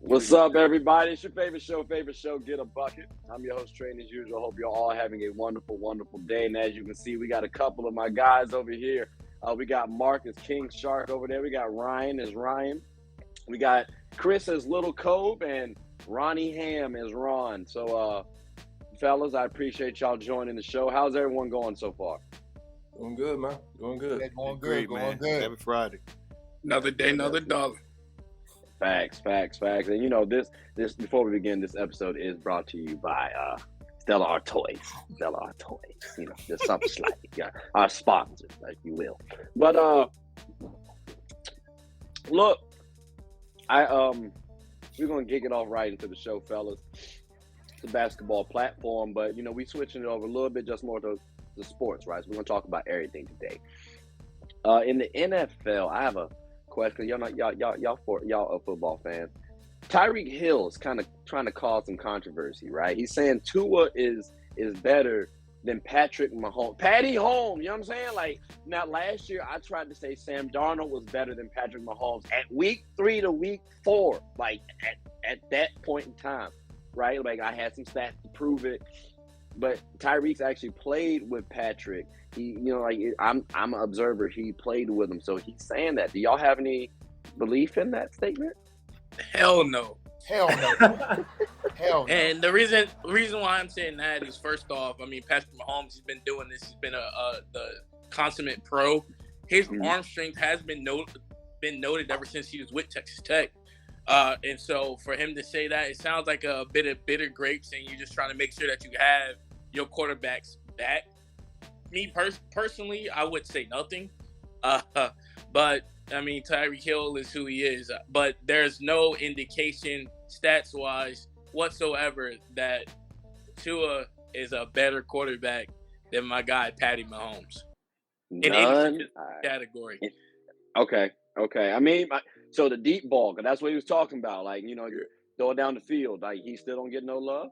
What's up, everybody? It's your favorite show, Get a Bucket. I'm your host, Trey, as usual. Hope you're all having a wonderful, wonderful day. And as you can see, we got a couple of my guys over here. We got Mark as King Shark over there. We got Ryan as Ryan. We got Chris as Little Cove and Ronnie Ham as Ron. So, fellas, I appreciate y'all joining the show. How's everyone going so far? Doing good, man. Doing good. Yeah, going Great, good, man. going good. Every Friday. Another day, another dollar. Facts. And you know, this before we begin, this episode is brought to you by Stella Artois. You know, just something slight. Yeah, our sponsors, if you will. But look, we're gonna kick it off right into the show, fellas. It's a basketball platform, but you know, we switching it over a little bit, just more to the sports, right? So we're gonna talk about everything today. In the NFL, I have a question. Y'all are football fans. Tyreke Hill is kind of trying to cause some controversy, right? He's saying Tua is better than Patrick Mahomes. Patty Holmes, you know what I'm saying? Like, now last year I tried to say Sam Darnold was better than Patrick Mahomes at week 3 to week 4, like at that point in time, right? Like, I had some stats to prove it. But Tyreek's actually played with Patrick. He, you know, like, I'm an observer. He played with him, so he's saying that. Do y'all have any belief in that statement? Hell no. Hell no. Hell no. And the reason why I'm saying that is, first off, I mean, Patrick Mahomes has been doing this. He's been the consummate pro. His arm strength has been noted ever since he was with Texas Tech. And so for him to say that, it sounds like a bit of bitter grapes, and you're just trying to make sure that you have your quarterbacks back. Me personally, I would say nothing. But I mean, Tyreek Hill is who he is. But there's no indication, stats-wise, whatsoever, that Tua is a better quarterback than my guy Patty Mahomes in any category. Okay. I mean, so the deep ball, because that's what he was talking about. Like, you know, throw it down the field. Like, he still don't get no love.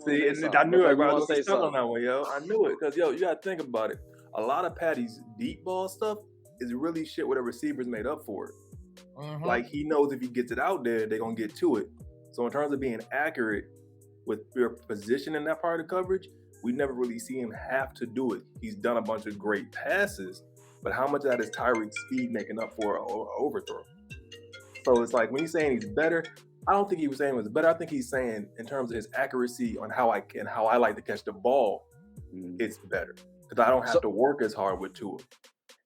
See, and I knew everybody was going to stuck on that one, yo. I knew it, because, yo, you got to think about it. A lot of Patty's deep ball stuff is really shit where the receivers made up for it. Mm-hmm. Like, he knows if he gets it out there, they're going to get to it. So in terms of being accurate with your position in that part of the coverage, we never really see him have to do it. He's done a bunch of great passes, but how much of that is Tyreek's speed making up for an overthrow? So it's like, when he's saying he's better, I don't think he was saying it was better. I think he's saying in terms of his accuracy on how I like to catch the ball, it's better. Because I don't have to work as hard with Tua.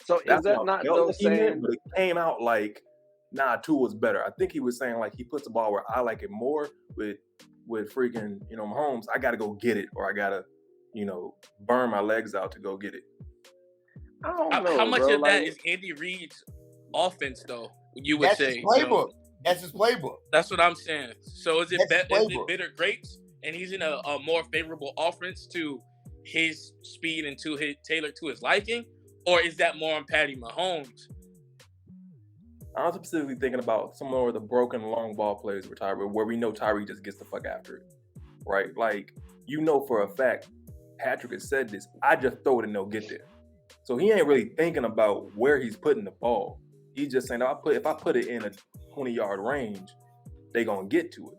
So is that not those saying? But it came out like, nah, Tua's better. I think he was saying, like, he puts the ball where I like it more with freaking, you know, Mahomes. I got to go get it, or I got to, you know, burn my legs out to go get it. I don't know, how much bro, of that is Andy Reid's offense, though? You would say his playbook. That's his playbook. That's what I'm saying. So is it bitter grapes, and he's in a more favorable offense to his speed and to his tailored to his liking, or is that more on Patty Mahomes? I'm specifically thinking about some more of the broken long ball plays with Tyree, where we know Tyree just gets the fuck after it, right? Like, you know for a fact, Patrick has said this, I just throw it and they'll get there. So he ain't really thinking about where he's putting the ball. He's just saying, if I put it in a 20-yard range, they gonna get to it.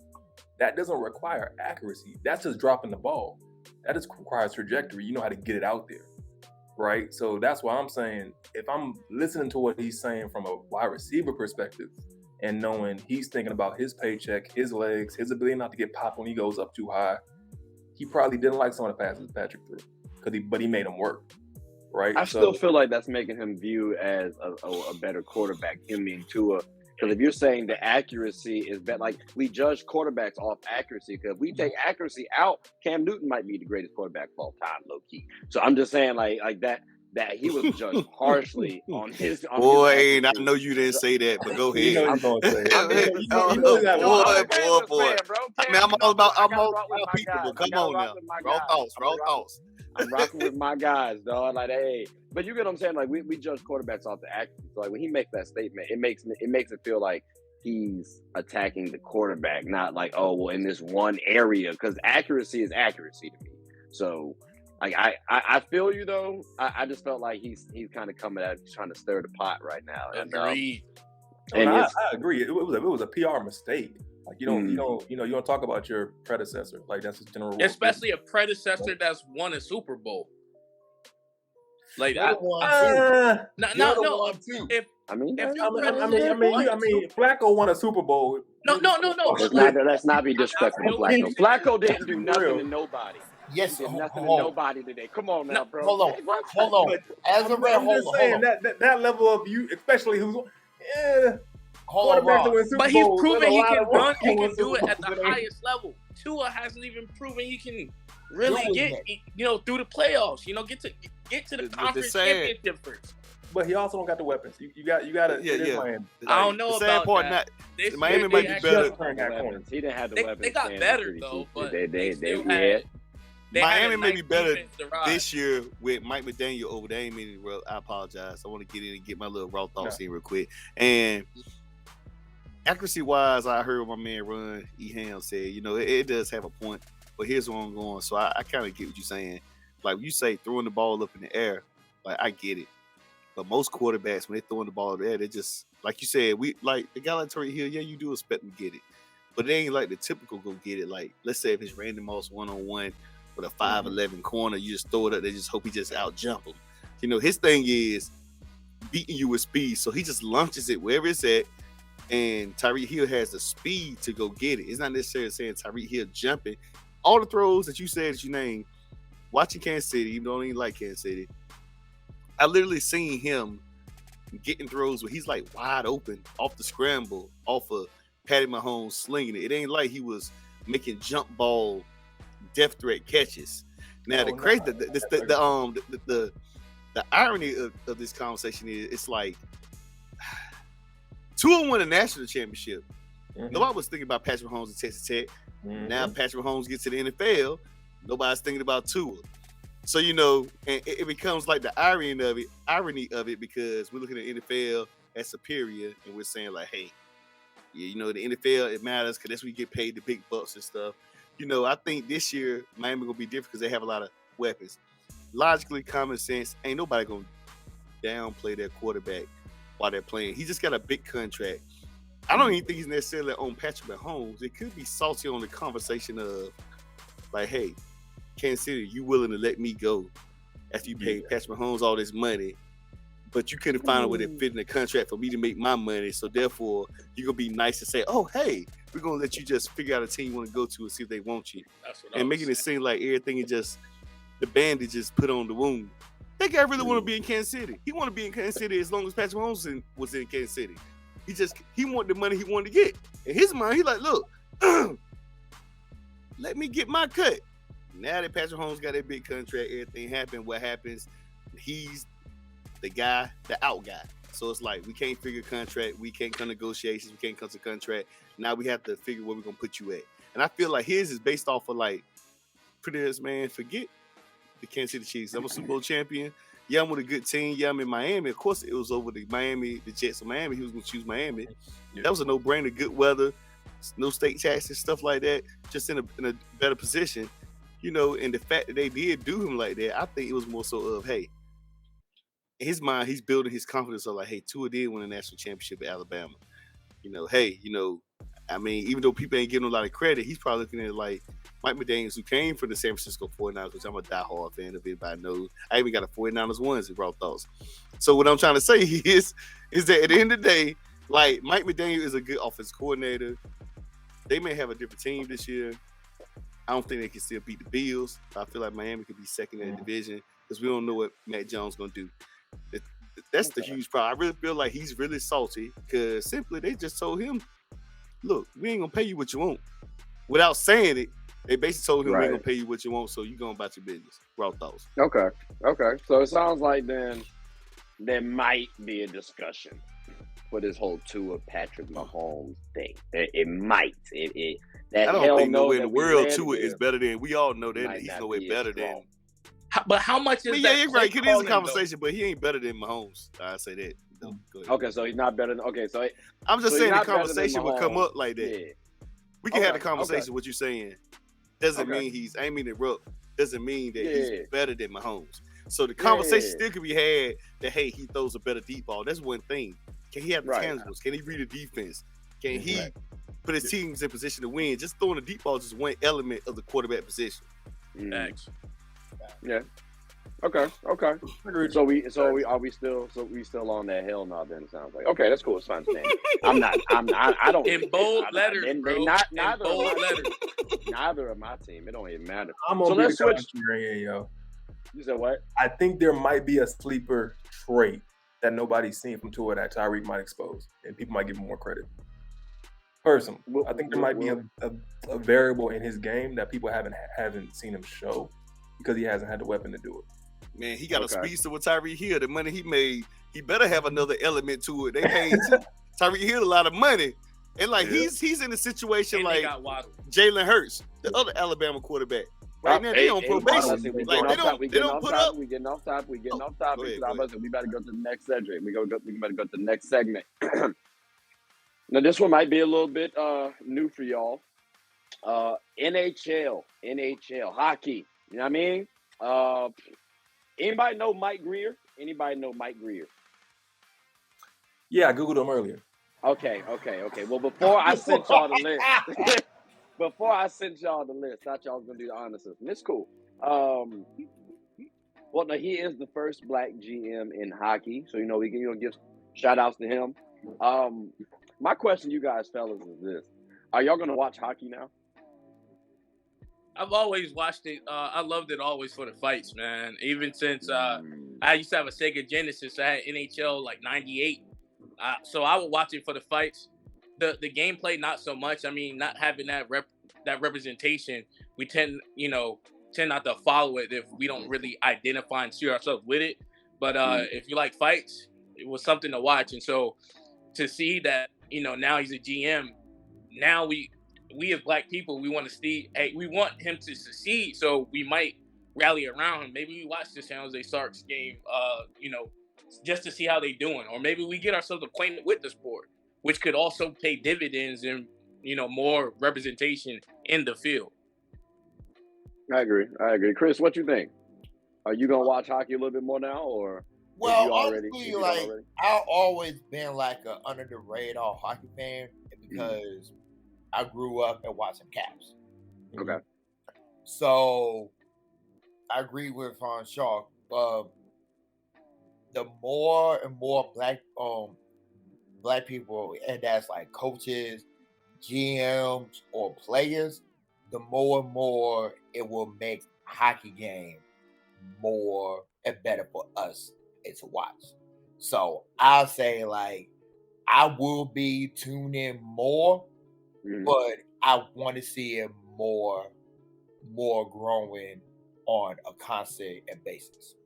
That doesn't require accuracy. That's just dropping the ball. That just requires trajectory. You know how to get it out there, right? So that's why I'm saying, if I'm listening to what he's saying from a wide receiver perspective and knowing he's thinking about his paycheck, his legs, his ability not to get popped when he goes up too high, he probably didn't like some of the passes Patrick threw, but he made them work, right? I still feel like that's making him view as a better quarterback, him being Tua. Because if you're saying the accuracy is better, like, we judge quarterbacks off accuracy. Because if we take accuracy out, Cam Newton might be the greatest quarterback of all time, low key. So I'm just saying, like that he was judged harshly on his. Boy, I know you didn't say that, but go ahead. You know what I'm going to say. Boy. I mean, I'm all about people. Come on now. Raw thoughts. I'm rocking with my guys, dog. Like, hey, but you get what I'm saying? Like, we judge quarterbacks off the accuracy. So, like, when he makes that statement, it makes it feel like he's attacking the quarterback, not like, oh, well, in this one area, because accuracy is accuracy to me. So, like, I feel you though. I just felt like he's kind of coming at trying to stir the pot right now. Agreed. And I agree. It was a PR mistake. Like you don't talk about your predecessor. Like that's just general rule. Especially a predecessor that's won a Super Bowl. Like No. If Flacco won a Super Bowl. No. Let's not be disrespectful to Flacco. Flacco didn't do nothing to nobody. Yes, He did nothing to nobody today. Come on now, bro. Hold on. As a ref, hold on. That level of you, especially who's Hold on, Rob. But he's proven he can do it at the highest level. Tua hasn't even proven he can really get through the playoffs. Get to the conference championship first. But he also don't got the weapons. You got to. Yeah. I don't know about that. Miami might be better. He didn't have the weapons. They got better though, but Miami may be better this year with Mike McDaniel over there. I apologize. I want to get in and get my little raw thoughts in real quick. And accuracy-wise, I heard my man Ron E. Ham said, it does have a point. But here's where I'm going. So I kind of get what you're saying. Like you say, throwing the ball up in the air, like I get it. But most quarterbacks, when they're throwing the ball in the air, they just, like you said, like a guy like Tyreke Hill, yeah, you do expect him to get it. But it ain't like the typical go get it. Like, let's say if it's Randy Moss one-on-one with a 5'11 corner, you just throw it up, they just hope he just out-jump him. His thing is beating you with speed. So he just launches it wherever it's at, and Tyreke Hill has the speed to go get it. It's not necessarily saying Tyreke Hill jumping. All the throws that you said that you named, watching Kansas City, even though I don't even like Kansas City, I literally seen him getting throws where he's like wide open off the scramble, off of Patty Mahomes slinging it. It ain't like he was making jump ball death threat catches. Now the irony of this conversation is it's like Tua won a national championship. Mm-hmm. Nobody was thinking about Patrick Mahomes at Texas Tech. Mm-hmm. Now Patrick Mahomes gets to the NFL. Nobody's thinking about Tua. So, and it becomes like the irony of it because we're looking at the NFL as superior and we're saying like, hey, the NFL, it matters because that's where you get paid the big bucks and stuff. I think this year Miami going to be different because they have a lot of weapons. Logically, common sense, ain't nobody going to downplay their quarterback while they're playing. He just got a big contract. I don't even think he's necessarily on Patrick Mahomes. It could be salty on the conversation of like, hey, Kansas City, you willing to let me go after you paid Patrick Mahomes all this money, but you couldn't find a way to fit in the contract for me to make my money. So therefore, you're going to be nice and say, oh, hey, we're going to let you just figure out a team you want to go to and see if they want you. And making it seem like everything is just the bandage is put on the wound. That guy really want to be in Kansas City. He want to be in Kansas City as long as Patrick Mahomes was in Kansas City. He wanted the money he wanted to get. In his mind, he like, look, let me get my cut. Now that Patrick Mahomes got that big contract, everything happened. What happens? He's the guy, the out guy. So it's like we can't figure contract. We can't come negotiations. We can't come to contract. Now we have to figure where we're going to put you at. And I feel like his is based off of like, pretty much, man, forget the Kansas City Chiefs. I'm a Super Bowl champion. Yeah, I'm with a good team. Yeah, I'm in Miami. Of course, it was over the Jets of Miami. He was going to choose Miami. Yeah. That was a no-brainer. Good weather, no state taxes, stuff like that. Just in a better position. And the fact that they did do him like that, I think it was more so of, hey, in his mind, he's building his confidence of like, hey, Tua did win a national championship at Alabama. Even though people ain't giving him a lot of credit, he's probably looking at it like Mike McDaniel, who came from the San Francisco 49ers, which I'm a diehard fan of, anybody knows. I even got a 49ers ones in raw thoughts. So what I'm trying to say is that at the end of the day, like Mike McDaniel is a good offensive coordinator. They may have a different team this year. I don't think they can still beat the Bills. I feel like Miami could be second in the division because we don't know what Matt Jones going to do. That's the huge problem. I really feel like he's really salty because simply they just told him, look, we ain't going to pay you what you want. Without saying it, they basically told him we ain't going to pay you what you want, so you going about your business. Raw thoughts. Okay. So it sounds like then there might be a discussion for this whole Tua Patrick Mahomes thing. It might. I don't think nowhere in the world Tua is better than. We all know that he's nowhere better than. But how much is that? Yeah, you're right. It is a conversation, but he ain't better than Mahomes. I say that. No, go ahead. Okay, so he's not better than. Okay, so I'm just saying the conversation will come up like that. Yeah. We can have the conversation. What you're saying doesn't mean he's. I ain't mean to interrupt. Doesn't mean that he's better than Mahomes. So the conversation still could be had that hey, he throws a better deep ball. That's one thing. Can he have the tangibles? Can he read the defense? Can he put his teams in position to win? Just throwing the deep ball is just one element of the quarterback position. Thanks. Yeah. Okay. So we still on that hell no? Then it sounds like okay. That's cool. It's fine. I don't. In bold letters, bro. Neither of my team. It don't even matter. So let's switch. Yo. You said what? I think there might be a sleeper trait that nobody's seen from Tua that Tyreke might expose, and people might give him more credit. Personally, I think there might be a variable in his game that people haven't seen him show because he hasn't had the weapon to do it. Man, he got a speedster with Tyreke Hill. The money he made, he better have another element to it. They paid Tyreke Hill a lot of money. And he's in a situation like Jalen Hurts, the other Alabama quarterback. Right now, they on probation. They don't put up. We getting off topic. We better go to the next segment. We better go to the next segment. Now, this one might be a little bit new for y'all. NHL hockey. You know what I mean? Anybody know Mike Grier? Yeah, I Googled him earlier. Okay. Well, before I sent y'all the list, thought y'all was gonna do the honor system. It's cool. Well, no, he is the first black GM in hockey, so we can give shout outs to him. My question, to you guys, fellas, is this: are y'all gonna watch hockey now? I've always watched it. I loved it always for the fights, man. Even since I used to have a Sega Genesis, I had NHL like '98. So I would watch it for the fights. The gameplay, not so much. I mean, not having that representation, we tend not to follow it if we don't really identify and see ourselves with it. But if you like fights, it was something to watch. And so to see that, now he's a GM, now we as black people, we want to see, hey, we want him to succeed. So we might rally around him. Maybe we watch the San Jose Sharks game, just to see how they're doing. Or maybe we get ourselves acquainted with the sport, which could also pay dividends and, more representation in the field. I agree. Chris, what you think? Are you going to watch hockey a little bit more now, or? Well, honestly, I've always been like a under the radar hockey fan because I grew up and watching Caps. Okay. So I agree with Shaw. The more and more black people, and that's like coaches, GMs, or players, the more and more it will make hockey game more and better for us to watch. So I'll say I will be tuned in more, but I want to see it more growing on a constant basis.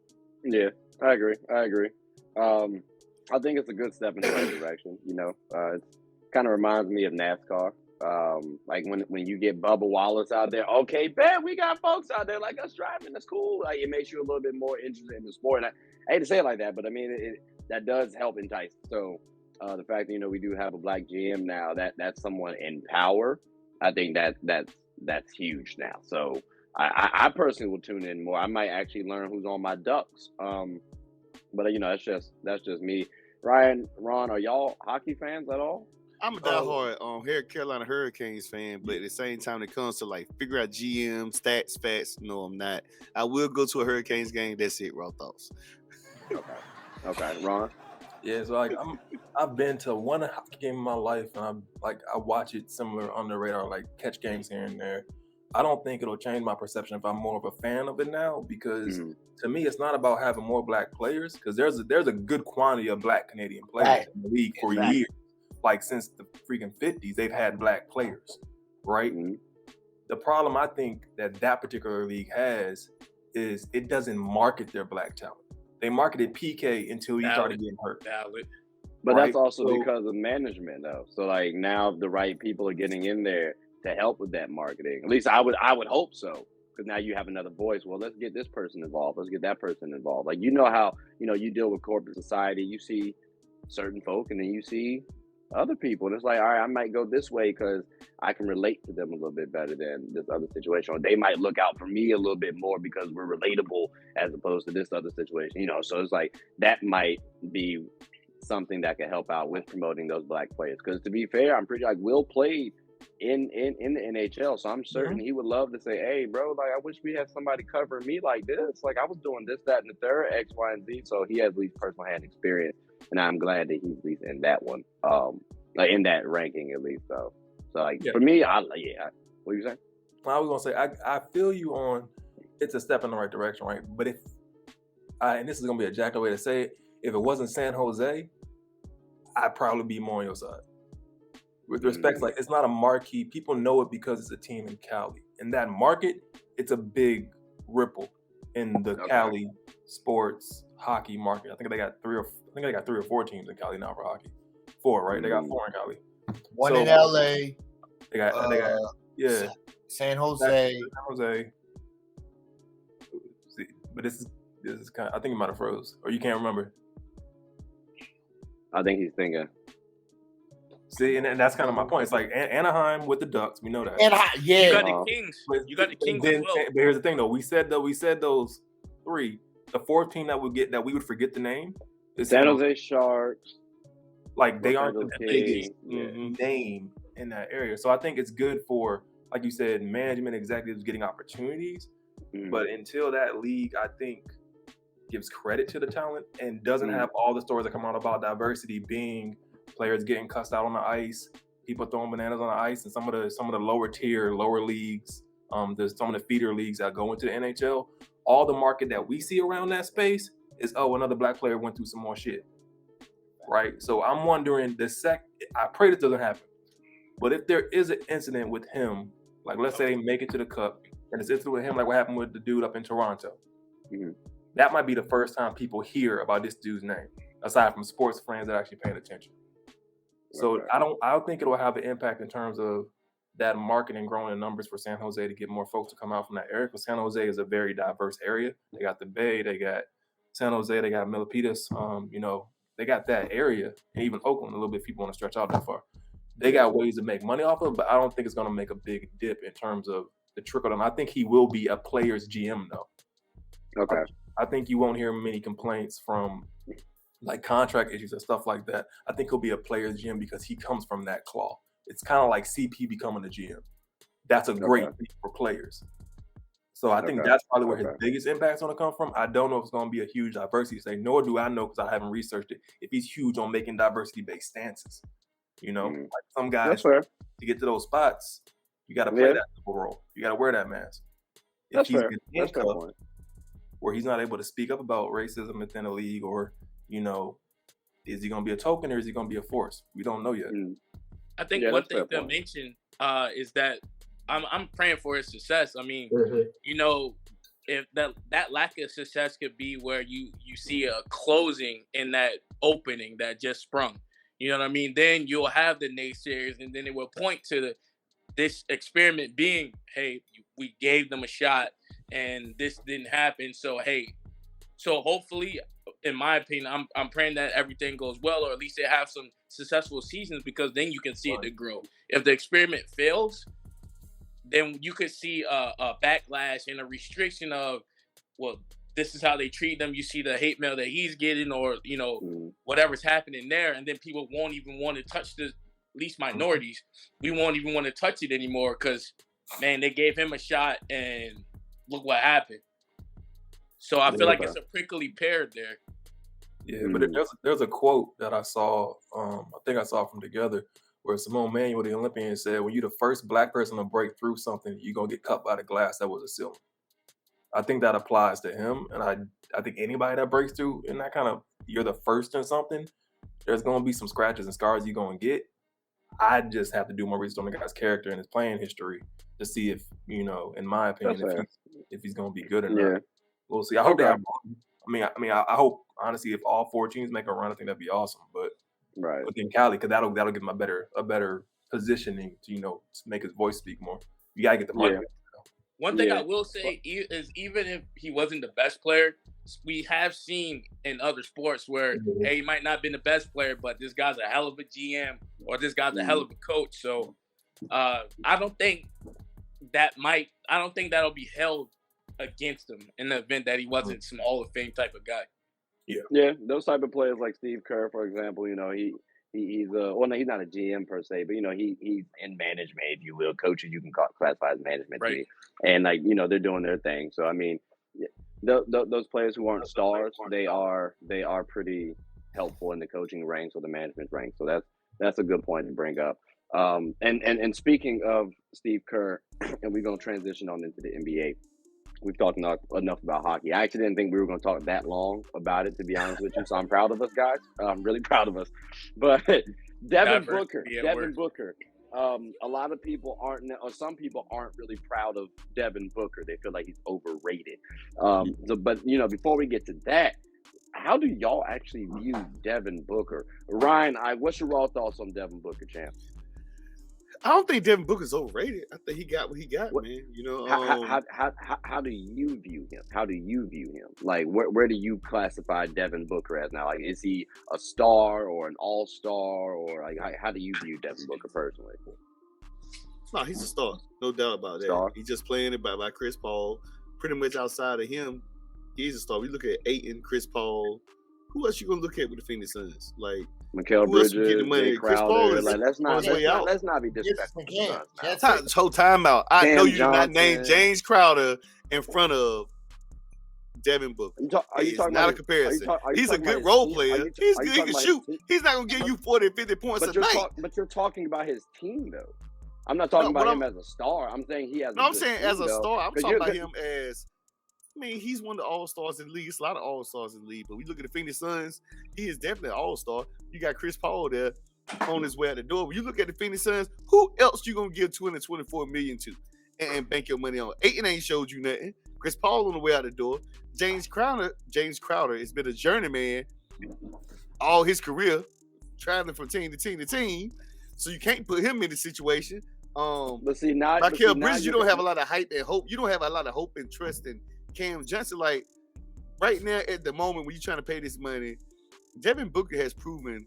Yeah, I agree. I think it's a good step in the right direction. It kind of reminds me of NASCAR. Like when you get Bubba Wallace out there, okay, bet we got folks out there like us driving. That's cool. Like, it makes you a little bit more interested in the sport. And I hate to say it like that, but I mean that does help entice. So the fact that we do have a black GM now, that's someone in power. I think that's huge now. So I personally will tune in more. I might actually learn who's on my Ducks. But that's just me. Ryan, Ron, are y'all hockey fans at all? I'm a diehard Carolina Hurricanes fan, but at the same time, when it comes to figure out GM stats, facts, no, I'm not. I will go to a Hurricanes game. That's it. Raw thoughts. Okay, Ron. Yeah, so I've been to one hockey game in my life, and I watch it similar on the radar, catch games here and there. I don't think it'll change my perception if I'm more of a fan of it now, because to me, it's not about having more black players, because there's a good quantity of black Canadian players in the league for years. Since the freaking 50s, they've had black players, right? The problem I think that particular league has is it doesn't market their black talent. They marketed PK until he started getting hurt. But that's also because of management, though. So now the right people are getting in there to help with that marketing. At least I would hope so, because now you have another voice. Well, let's get this person involved. Let's get that person involved. How you deal with corporate society. You see certain folk, and then you see other people, and it's all right, I might go this way because I can relate to them a little bit better than this other situation, or they might look out for me a little bit more because we're relatable as opposed to this other situation. So it's that might be something that can help out with promoting those black players. Because to be fair, I'm pretty like Will played in the NHL, so I'm certain he would love to say, "Hey, bro, like I wish we had somebody covering me like this. Like I was doing this, that, and the third, X, Y, and Z." So he has at least personal hand experience, and I'm glad that he's at least in that one, like in that ranking at least. So like for me, what you saying? I was gonna say I feel you on. It's a step in the right direction, right? But if and this is gonna be a jacked way to say it, if it wasn't San Jose, I'd probably be more on your side. With respect, like it's not a marquee. People know it because it's a team in Cali. In that market, it's a big ripple in the Cali sports hockey market. I think they got 3 or 4 teams in Cali now for hockey. 4, right? They got 4 in Cali. One in LA. They got San Jose. But this is kind of, I think you might have froze, or you can't remember. I think he's thinking. See, and that's kind of my point. It's like Anaheim with the Ducks. We know that. You got the Kings. You got the Kings as well. But here's the thing, though. We said those 3. The 4th team that we would forget the name is San Jose Sharks. Like they aren't the biggest name in that area. So I think it's good for, like you said, management executives getting opportunities. But until that league, I think, gives credit to the talent and doesn't have all the stories that come out about diversity being players getting cussed out on the ice, people throwing bananas on the ice, and some of the lower tier, lower leagues, there's some of the feeder leagues that go into the NHL. All the market that we see around that space is, another black player went through some more shit, right? So I'm wondering I pray this doesn't happen, but if there is an incident with him, like let's say they make it to the Cup, and it's incident with him like what happened with the dude up in Toronto, that might be the first time people hear about this dude's name, aside from sports fans that are actually paying attention. So I don't think it will have an impact in terms of that market and growing the numbers for San Jose to get more folks to come out from that area. Because San Jose is a very diverse area. They got the Bay, they got San Jose, they got Milpitas. They got that area, and even Oakland a little bit. If people want to stretch out that far, they got ways to make money off of. But I don't think it's going to make a big dip in terms of the trickle down. I think he will be a player's GM though. Okay. I think you won't hear many complaints from like contract issues and stuff like that. I think he'll be a player's GM because he comes from that claw. It's kind of like CP becoming a GM. That's a great thing for players. So I think that's probably where his biggest impact's going to come from. I don't know if it's going to be a huge diversity thing, nor do I know, because I haven't researched it, if he's huge on making diversity-based stances. Like some guys, to get to those spots, you got to play that role. You got to wear that mask. If he's handcuffed, where he's not able to speak up about racism within the league, or is he going to be a token or is he going to be a force? We don't know yet. I think one thing to mention is that I'm praying for his success. I mean, if that lack of success could be where you see a closing in that opening that just sprung. You know what I mean? Then you'll have the naysayers, and then it will point to this experiment being, hey, we gave them a shot, and this didn't happen. So hopefully, in my opinion, I'm praying that everything goes well, or at least they have some successful seasons, because then you can see it to grow. If the experiment fails, then you could see a backlash and a restriction of, well, this is how they treat them. You see the hate mail that he's getting, or whatever's happening there, and then people won't even want to touch the least minorities. We won't even want to touch it anymore because, man, they gave him a shot and look what happened. So I feel like it's a prickly pear there. Yeah, but there's a quote that I saw, I think I saw from Together, where Simone Manuel, the Olympian, said, when you're the first black person to break through something, you're going to get cut by the glass that was a ceiling. I think that applies to him, and I think anybody that breaks through in that kind of, you're the first in something, there's going to be some scratches and scars you're going to get. I just have to do more research on the guy's character and his playing history to see if, in my opinion, if he's going to be good or not. We'll see. I hope they have. I hope, honestly, if all 4 teams make a run, I think that'd be awesome. But within Cali, because that'll give him a better positioning to make his voice speak more. You gotta get the money. One thing I will say is, even if he wasn't the best player, we have seen in other sports where hey, he might not have been the best player, but this guy's a hell of a GM, or this guy's a hell of a coach. So I don't think that'll be held against him in the event that he wasn't some Hall of Fame type of guy. Yeah, those type of players like Steve Kerr, for example, you know, he's well, no, he's not a GM per se, but you know, he's in management, if you will. Coaches you can classify as management to me, and like you know, they're doing their thing. So I mean, those players who aren't stars, they are pretty helpful in the coaching ranks or the management ranks. So that's a good point to bring up. And speaking of Steve Kerr, and we're gonna transition on into the NBA. We've talked enough about hockey. I actually didn't think we were going to talk that long about it, to be honest with you. So I'm proud of us, guys. I'm really proud of us. But Devin Booker, a lot of people aren't, or some people aren't really proud of Devin Booker. They feel like he's overrated. But you know, before we get to that, how do y'all actually view Devin Booker? Ryan, what's your raw thoughts on Devin Booker, champ? I don't think Devin Booker's overrated. I think he got what he got, man. You know, how do you view him? How do you view him? Like, where do you classify Devin Booker as now? Like, is he a star or an all-star, or like how do you view Devin Booker personally? No, he's a star, no doubt about that. He's just playing it by Chris Paul. Pretty much outside of him, he's a star. We look at Ayton, Chris Paul. Who else you gonna look at with the Phoenix Suns? Like Mikal Bridges, get the money? Chris Paul is like, let's not be disrespectful. Whole time out. I know you did not Johnson. name James Crowder in front of Devin Booker. It's not a comparison. He's a good role player. He's good. He can shoot. He's not gonna give you 40, 50 points a night. But you're talking about his team, though. I'm not talking about him as a star. I'm saying he has. No, I'm saying as a star. I'm talking about him as. I mean, he's one of the all-stars in the league. It's a lot of all-stars in the league. But we look at the Phoenix Suns, he is definitely an all-star. You got Chris Paul there on his way out the door. When you look at the Phoenix Suns, who else you going to give $224 million to and bank your money on? Ayton ain't showed you nothing. Chris Paul on the way out the door. James Crowder has been a journeyman all his career, traveling from team to team to team. So you can't put him in the situation. But see, now, Mikal Bridges, you don't have a lot of hype and hope. You don't have a lot of hope and trust in Cam Johnson. Like right now at the moment when you're trying to pay this money, Devin Booker has proven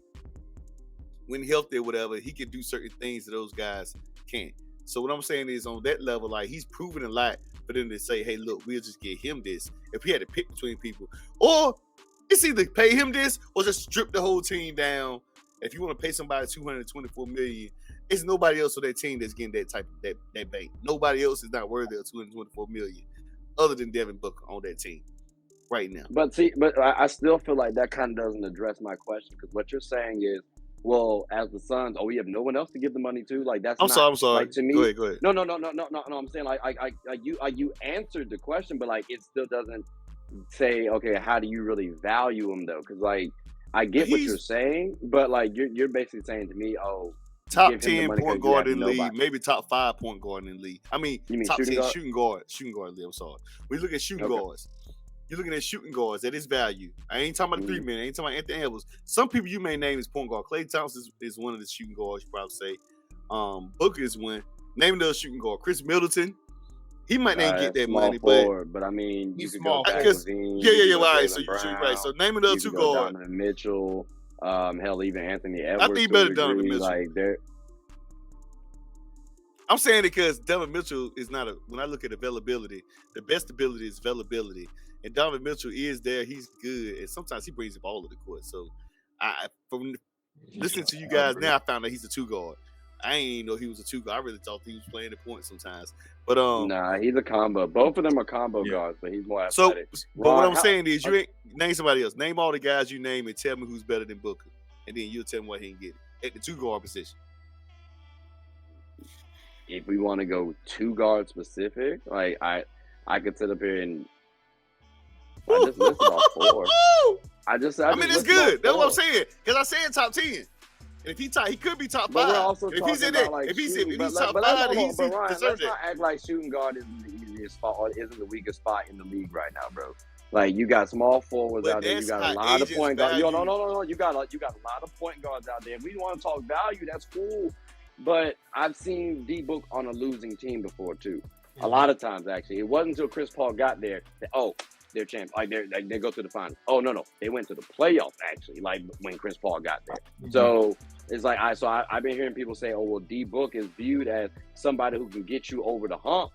when healthy or whatever, he can do certain things that those guys can't. So what I'm saying is on that level, like he's proven a lot for them to say, hey, look, we'll just get him this. If he had to pick between people, or it's either pay him this or just strip the whole team down. If you want to pay somebody $224 million, it's nobody else on that team that's getting that type of that bank. Nobody else is not worthy of $224 million. Other than Devin Booker on that team right now. But I still feel like that kind of doesn't address my question, because what you're saying is, well, as the Suns, we have no one else to give the money to. Like that's. I'm sorry. Like, to me, go ahead. No. I'm saying like you answered the question, but like it still doesn't say, okay, how do you really value him though? Because like I get what you're saying, but like you're basically saying to me, top 10 point guard in the league, maybe top 5 point guard in the league. I mean top 10 shooting guard in the league. I'm sorry. When you look at shooting guards, you're looking at shooting guards at its value. I ain't talking about the 3-man. I ain't talking about Anthony Edwards. Some people you may name as point guard. Klay Thompson is one of the shooting guards, you probably say. Booker is one. Name another shooting guard. Chris Middleton. He might not get that money, but I mean, you could go back with him. Yeah. All right. So So name another two guards. Donovan Mitchell. Hell, even Anthony Edwards. I think better Donovan Mitchell. Like I'm saying it because Devin Mitchell is not when I look at availability, the best ability is availability. And Donovan Mitchell is there. He's good. And sometimes he brings the ball to the court. So from listening to you guys now, I found out he's a 2-guard. I ain't know he was a 2-guard. I really thought he was playing the point sometimes. But nah, he's a combo. Both of them are combo guards, but he's more athletic. But what I'm saying is you ain't name somebody else. Name all the guys you name and tell me who's better than Booker. And then you'll tell me what he can get at the 2-guard position. If we want to go 2-guard specific, like I could sit up here and I just listed off 4. I mean, it's good. That's what I'm saying. Because I said top 10. And if he could be top 5. If he's in there, if he's top 5, he's deserves let's not act like shooting guard isn't the easiest spot or isn't the weakest spot in the league right now, bro. Like you got small forwards out there. You got a lot of point guards. No. You got a lot of point guards out there. If we want to talk value, that's cool. But I've seen D-Book on a losing team before too. A lot of times, actually, it wasn't until Chris Paul got there that they're champions. Like they go to the finals. Oh no, they went to the playoffs actually. Like when Chris Paul got there. Mm-hmm. So it's like I've been hearing people say, well, D-Book is viewed as somebody who can get you over the hump.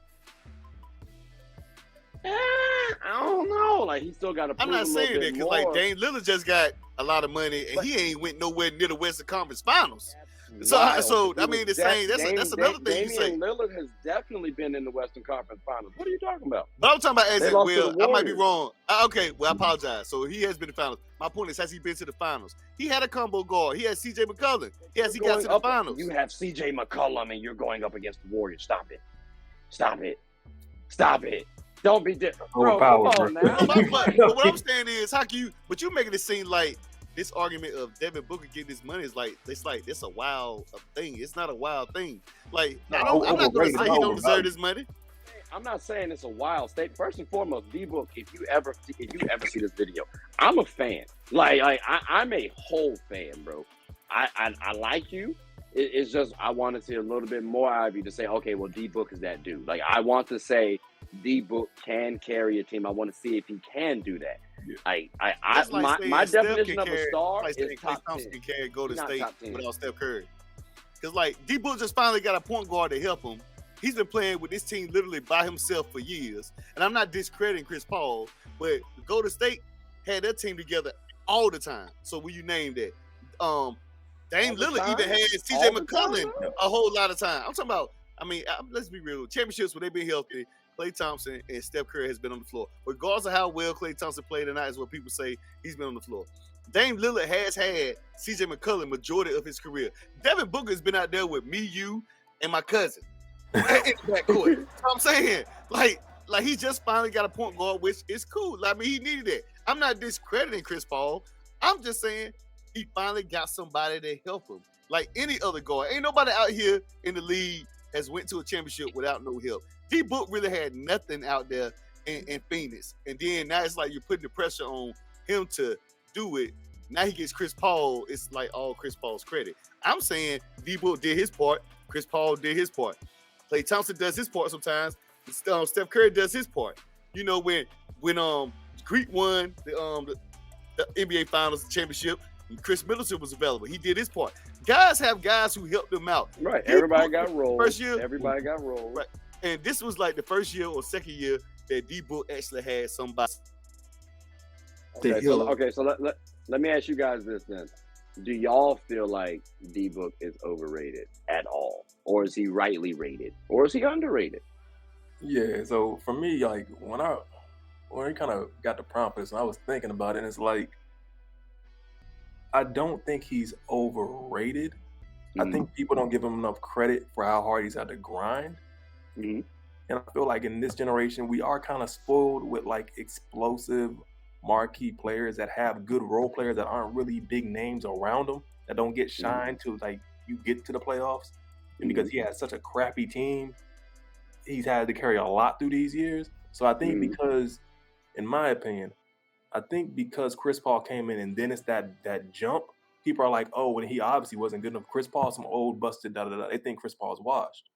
I don't know. Like, he still got to prove I'm not a little saying that bit because more. like Dame Lillard just got a lot of money and he ain't went nowhere near the Western Conference Finals. So I mean, the same. That's another thing you say. Damian Lillard has definitely been in the Western Conference Finals. What are you talking about? But I'm talking about as They in, lost to well, the I might be Warriors. wrong. Okay, well, I apologize. So he has been in the finals. My point is, has he been to the finals? He had a combo guard. He had C.J. McCollum. Yes, he got to the finals. You have C.J. McCollum, and you're going up against the Warriors. Stop it. Stop it. Stop it. Don't be different. Bro, come on now. But what I'm saying is, how can you? But you're making it seem like this argument of Devin Booker getting this money is like it's a wild thing. It's not a wild thing. Like I'm not going to say he don't deserve this money. I'm not saying it's a wild state. First and foremost, D-Book, if you ever see this video, I'm a fan. I'm a whole fan, bro. I like you. It's just I want to see a little bit more out of you to say, okay, well, D-Book is that dude. Like, I want to say D-Book can carry a team. I want to see if he can do that. Yeah. My definition of a star is top 10. Can go to state without Steph Curry. Because, like, D-Book just finally got a point guard to help him. He's been playing with this team literally by himself for years. And I'm not discrediting Chris Paul, but Golden State had their team together all the time. So will you name that? Dame Lillard even had C.J. McCollum a whole lot of time. I'm talking about, let's be real. Championships, when they've been healthy, Klay Thompson and Steph Curry has been on the floor. Regardless of how well Klay Thompson played tonight is what people say, he's been on the floor. Dame Lillard has had C.J. McCollum majority of his career. Devin Booker has been out there with me, you, and my cousin. In that court. You know what I'm saying? Like he just finally got a point guard, which is cool. He needed it. I'm not discrediting Chris Paul. I'm just saying he finally got somebody to help him. Like any other guard. Ain't nobody out here in the league has went to a championship without no help. D-Book really had nothing out there in Phoenix. And then now it's like you're putting the pressure on him to do it. Now he gets Chris Paul. It's like all Chris Paul's credit. I'm saying D-Book did his part. Chris Paul did his part. Klay Thompson does his part sometimes. Steph Curry does his part. You know, when Greek won the NBA Finals championship, Chris Middleton was available. He did his part. Guys have guys who helped them out. Right. Everybody got rolled. First year, everybody got rolled. Right. And this was like the first year or second year that D-Book actually had somebody. So let me ask you guys this then. Do y'all feel like D-Book is overrated at all? Or is he rightly rated? Or is he underrated? Yeah, so for me, like when he kind of got the prompt and I was thinking about it, and it's like I don't think he's overrated. I think people don't give him enough credit for how hard he's had to grind. And I feel like in this generation, we are kind of spoiled with like explosive marquee players that have good role players that aren't really big names around them, that don't get shine to like you get to the playoffs. And because he has such a crappy team, he's had to carry a lot through these years. So I think because, in my opinion, because Chris Paul came in and then it's that jump, people are like, oh, when he obviously wasn't good enough. Chris Paul, some old busted da-da-da. They think Chris Paul's washed,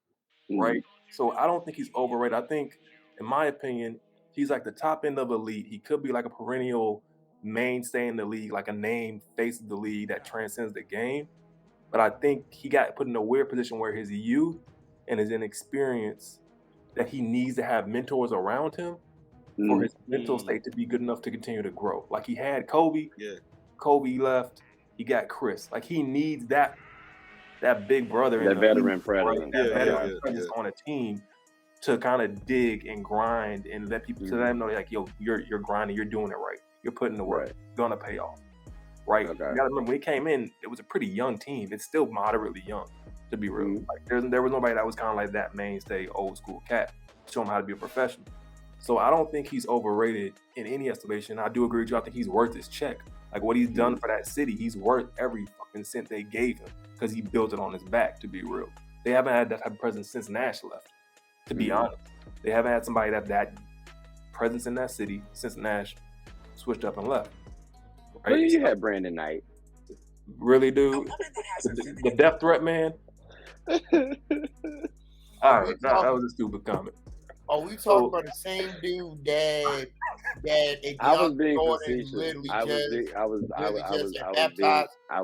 right? So I don't think he's overrated. I think, in my opinion, he's like the top end of elite. He could be like a perennial mainstay in the league, like a name face of the league that transcends the game. But I think he got put in a weird position where his youth and his inexperience, that he needs to have mentors around him for his mental state to be good enough to continue to grow. Like he had Kobe. Yeah. Kobe left. He got Chris. Like he needs that big brother. That veteran presence. That veteran presence on a team to kind of dig and grind and let people to let them know like, yo, you're grinding, you're doing it right. You're putting the work. It's gonna pay off. Right. Okay. You gotta remember when he came in, it was a pretty young team. It's still moderately young, to be real. Like there was nobody that was kind of like that mainstay old school cat. Show him how to be a professional. So I don't think he's overrated in any estimation. I do agree with you. I think he's worth his check. Like what he's done for that city, he's worth every fucking cent they gave him because he built it on his back, to be real. They haven't had that type of presence since Nash left, to be honest. They haven't had somebody that presence in that city since Nash switched up and left. Right? Well, you had Brandon Knight. Really, dude? The death threat, man? All right, that was a stupid comment. Are we talking about the same dude that I was being facetious.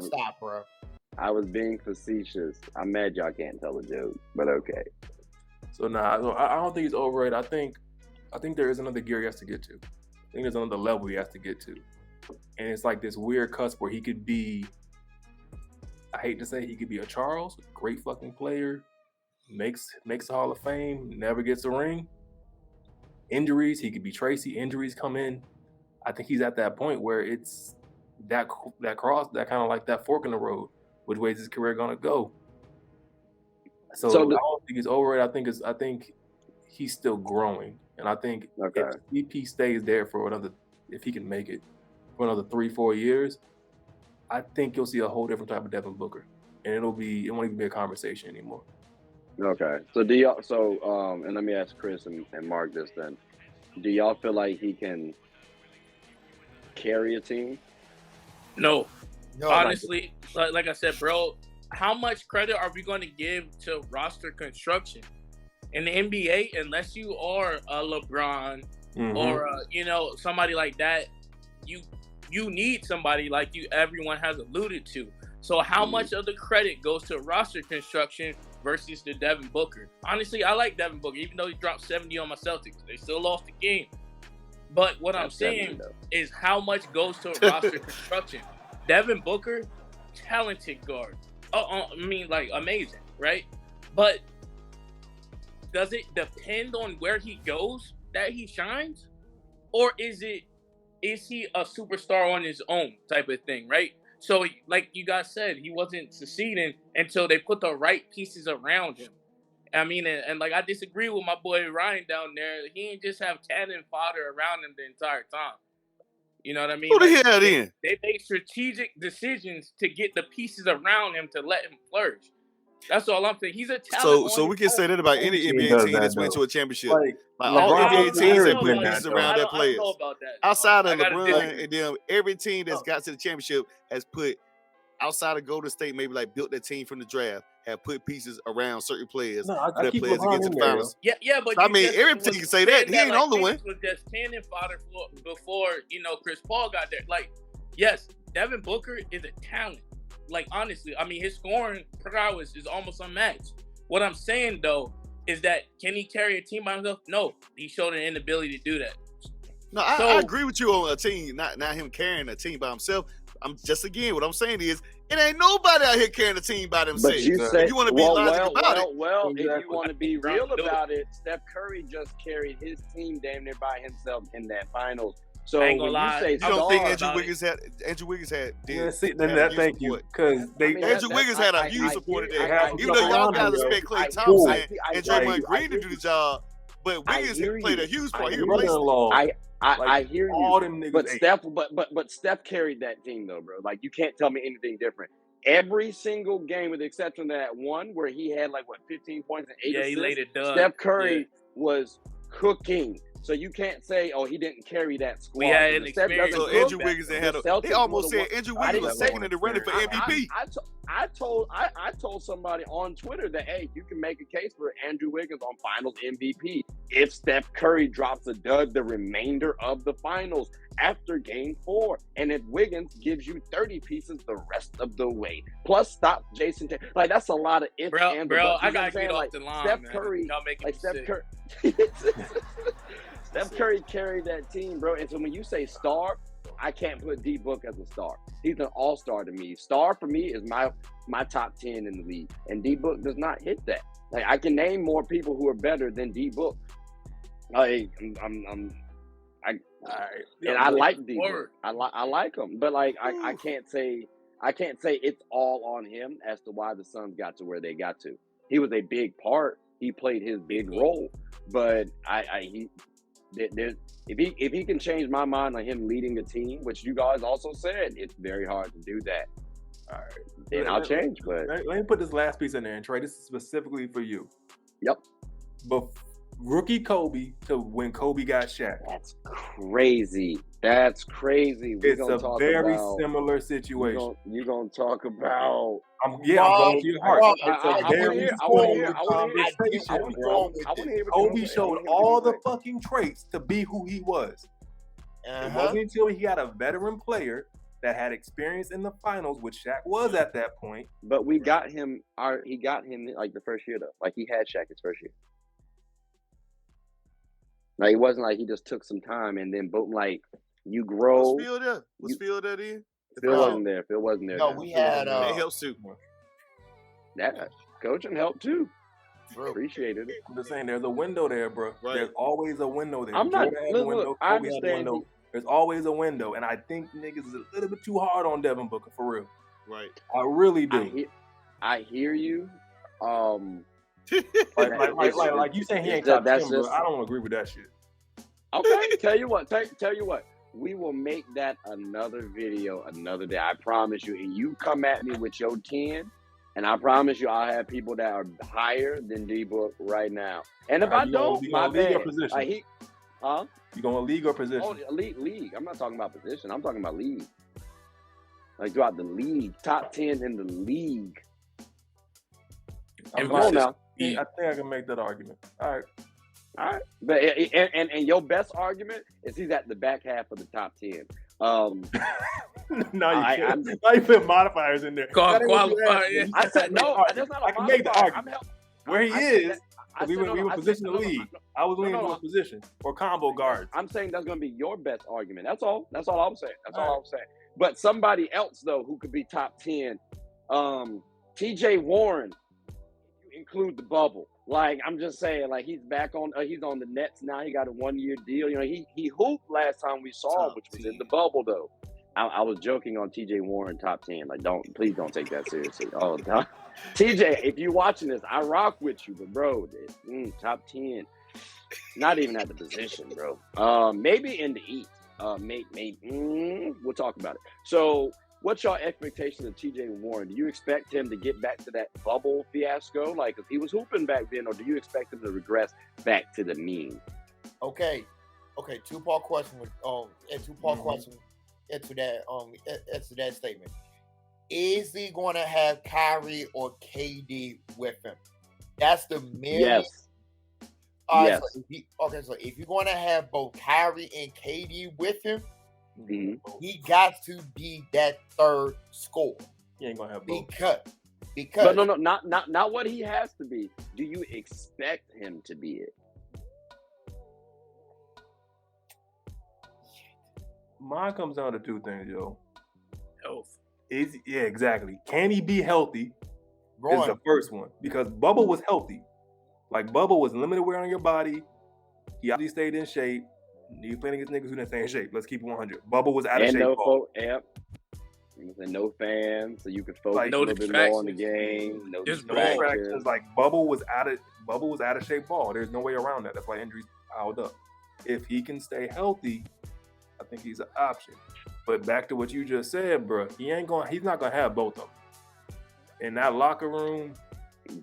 Stop, bro. I was being facetious. I'm mad y'all can't tell a joke, but okay. So I don't think he's overrated. I think I think there is another gear he has to get to. I think there's another level he has to get to. And it's like this weird cusp where he could be, I hate to say, he could be a Charles, great fucking player, makes the Hall of Fame, never gets a ring. Injuries, he could be Tracy. Injuries come in. I think he's at that point where it's that cross, that kind of like that fork in the road. Which way is his career gonna go? So I don't think he's overrated. I think he's still growing, and I think if CP stays there for if he can make it for another 3-4 years, I think you'll see a whole different type of Devin Booker, and it won't even be a conversation anymore. Okay. So do y'all? And let me ask Chris and Mark this then. Do y'all feel like he can carry a team? No. Honestly, like I said, bro, how much credit are we going to give to roster construction in the NBA? Unless you are a LeBron or somebody like that, you need somebody like everyone has alluded to. So how much of the credit goes to roster construction versus the Devin Booker? Honestly, I like Devin Booker, even though he dropped 70 on my Celtics. They still lost the game. But what I'm saying is how much goes to roster construction. Devin Booker, talented guard. Amazing, right? But does it depend on where he goes that he shines? Or is he a superstar on his own type of thing, right? So, like you guys said, he wasn't succeeding until they put the right pieces around him. I mean, and I disagree with my boy Ryan down there. He ain't just have cannon fodder around him the entire time. You know what I mean? Who the hell then? They make strategic decisions to get the pieces around him to let him flourish. That's all I'm saying. He's a talent. So we can say that about any NBA team that's went to a championship. Like all NBA teams that put pieces around their players. I don't know about that. Outside of LeBron and them, every team that's got to the championship has put, outside of Golden State, maybe like built their team from the draft, have put pieces around certain players that players to get to the finals. Yeah, but I mean, every team can say that. He ain't on the one. Was just cannon fodder before Chris Paul got there. Like, yes, Devin Booker is a talent. Like, honestly, I mean, his scoring prowess is almost unmatched. What I'm saying, though, is that can he carry a team by himself? No, he showed an inability to do that. No, I agree with you on a team, not him carrying a team by himself. What I'm saying is, it ain't nobody out here carrying a team by themselves. But you say, if you want to be logical about it. Well, if you want to be real about it, Steph Curry just carried his team damn near by himself in that finals. So when you say you don't think Andrew Wiggins had thank you, because Andrew Wiggins had a huge support there. Even though y'all guys expect Klay Thompson and Draymond Green to do the job, but Wiggins played a huge part. He replaced I hear you. All them niggas but Steph carried that team though, bro. Like, you can't tell me anything different. Every single game, with the exception of that one where he had 15 points and 8 assists, he laid it done. Steph Curry was cooking. So you can't say, he didn't carry that squad. We had an experience. So Andrew Wiggins had they almost said Andrew Wiggins was second in the running for MVP. I told somebody on Twitter that, hey, you can make a case for Andrew Wiggins on Finals MVP if Steph Curry drops a dud the remainder of the Finals after Game 4, and if Wiggins gives you 30 pieces the rest of the way, plus stop Jason Tatum. Like, that's a lot of ifs and buts. I gotta get off the line, Steph man. Curry, Steph Curry carried that team, bro. And so when you say star, I can't put D-Book as a star. He's an all-star to me. Star for me is my top 10 in the league, and D-Book does not hit that. Like, I can name more people who are better than D-Book. I like D-Book. I like him, but I can't say it's all on him as to why the Suns got to where they got to. He was a big part. He played his big role, but if he can change my mind on him leading a team, which you guys also said, it's very hard to do that. All right, then I'll change. But let me put this last piece in there, and Trey, this is specifically for you. Yep. But rookie Kobe to when Kobe got Shaq. That's crazy. It's a very similar situation. You're going to talk about... I'm going to your heart. It's a very similar conversation. Kobe showed all the fucking traits to be who he was. It wasn't until he had a veteran player that had experience in the finals, which Shaq was at that point. But we got him... He got him like the first year, though. Like, he had Shaq his first year. Like it wasn't like he just took some time and then boom, like you grow. Was Phil there? Was Phil there then? Phil wasn't there. Phil wasn't there. No, now. we had They helped too. That coaching helped too. Bro. Appreciated it. I'm just saying, there's a window there, bro. Right. There's always a window there. I'm not. Jordan had a window, Look, I Kobe had a understand. window. There's always a window, and I think niggas is a little bit too hard on Devin Booker for real. Right. I really do. I hear you. Like you saying he ain't top 10, bro. just- I don't agree with that shit. Okay, tell you what. Tell you what. We will make that another video another day. I promise you. And you come at me with your 10, and I promise you, I'll have people that are higher than D-Book right now. And if I don't, my bad. Like You going to league or position? Oh, league. I'm not talking about position. I'm talking about league. Like throughout the league, top 10 in the league. I'm Come on now. I think I can make that argument. All right. But and your best argument is he's at the back half of the top 10. No, you can't. Now you put modifiers in there. Qualifier. I said no. That's not a I can make the modifier. argument. Where he is, we were position the league. I was leaning to position or combo guards. I'm saying that's going to be your best argument. That's all. That's all I'm saying. That's all I'm saying. But somebody else though who could be top 10, TJ Warren, if you include the bubble. Like I'm just saying, like he's back on. He's on the Nets now. He got a 1-year deal. You know, he hooped last time we saw him, which was in the bubble though. I was joking on TJ Warren top 10. Like please don't take that seriously. Oh, TJ, if you're watching this, I rock with you, but bro, top 10, not even at the position, bro. Maybe in the East. Maybe we'll talk about it. So, what's your expectations of TJ Warren? Do you expect him to get back to that bubble fiasco, like if he was hooping back then, or do you expect him to regress back to the mean? Okay. Two-part question. And two-part question into that statement. Is he going to have Kyrie or KD with him? That's the million. Yes. Yes. So if you're going to have both Kyrie and KD with him, he got to be that third scorer. He ain't gonna have both. Because no, not what he has to be. Do you expect him to be it? Mine comes down to two things, yo. Health. Exactly. Can he be healthy? Is the first one, because Bubba was healthy. Like Bubba was limited wear on your body. He obviously stayed in shape. You playing against niggas who didn't stay in shape. Let's keep it 100. Bubba was out of shape. No fans, so you could focus like, a little bit more on the game. No distractions. Like Bubba was out of shape ball. There's no way around that. That's why injuries piled up. If he can stay healthy, I think he's an option. But back to what you just said, bro, he's not gonna have both of them. In that locker room,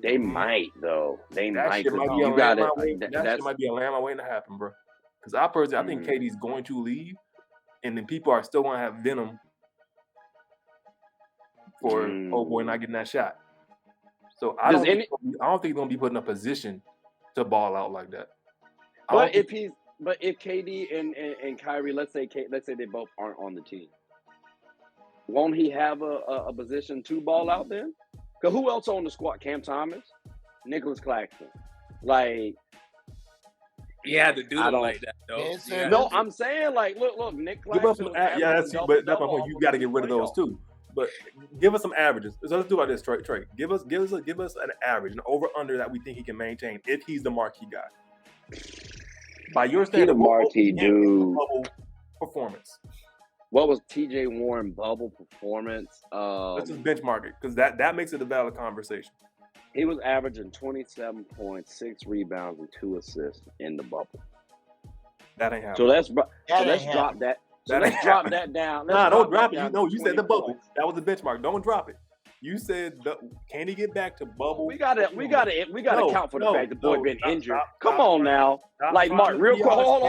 they might though. They might. Shit might be a landmine waiting to happen, bro. Because I think KD's going to leave, and then people are still gonna have venom for old boy not getting that shot. So I don't think he's gonna be put in a position to ball out like that. But if KD and Kyrie, let's say they both aren't on the team, won't he have a position to ball out then? Because who else on the squad? Cam Thomas, Nicholas Claxton, like. He had to do it like that, though. No, I'm saying like, look, Nick Claxton. That's my point. You got to get rid of those too. But give us some averages. So let's do like this, Trey. Give us an average, an over under that we think he can maintain if he's the marquee guy. By your standard, the marquee dude. Bubble performance. What was TJ Warren bubble performance? Let's just benchmark it because that makes it a valid conversation. He was averaging 27 points, 6 rebounds, and 2 assists in the bubble. That ain't happening. So let's drop that. So let's drop that down. Don't drop it. You said the bubble. That was the benchmark. Don't drop it. You said, can he get back to bubble? We gotta account for the fact the boy been injured. Come on now, like Mark, real quick. Hold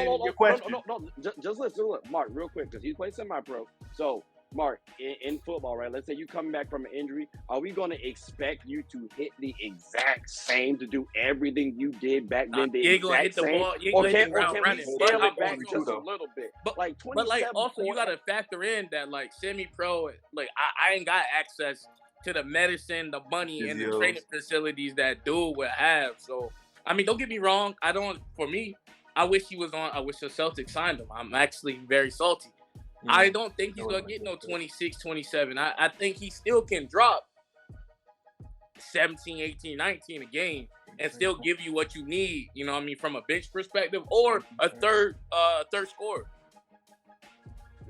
on. Just listen. Look, Mark, real quick, because he plays semi-pro. So, Mark, in football, right? Let's say you coming back from an injury. Are we going to expect you to hit the exact same, to do everything you did back then? The exact same, or can we scale it back just a little bit? But also you got to factor in that like semi-pro, like I ain't got access to the medicine, the money, and the training facilities that dude would have. So, I mean, don't get me wrong. For me, I wish he was on. I wish the Celtics signed him. I'm actually very salty. I don't think he's going to get no 26, 27. I think he still can drop 17, 18, 19 a game and still give you what you need, you know what I mean, from a bench perspective or a third scorer.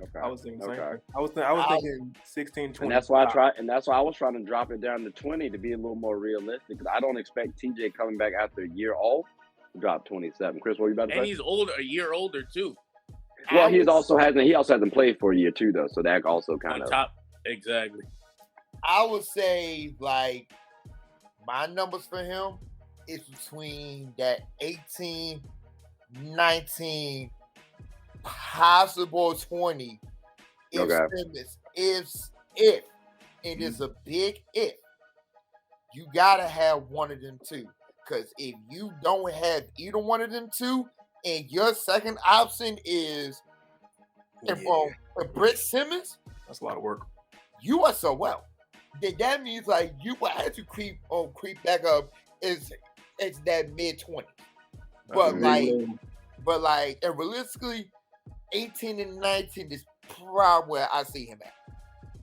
Okay. I was thinking I was thinking 16, 20. And that's why I was trying to drop it down to 20 to be a little more realistic, because I don't expect TJ coming back after a year off to drop 27. Chris, what were you about to say? And he's older, a year older too. Well, he also hasn't played for a year too, though, so that also kind of top. Exactly. I would say, like, my numbers for him is between that 18, 19, possible 20. If it is a big if, you gotta have one of them two. Because if you don't have either one of them two, and your second option is Brett Simmons, that's a lot of work. You are so well. That means like you will have to creep back up. It's that mid-20s, but like, and realistically, 18 and 19 is probably where I see him at.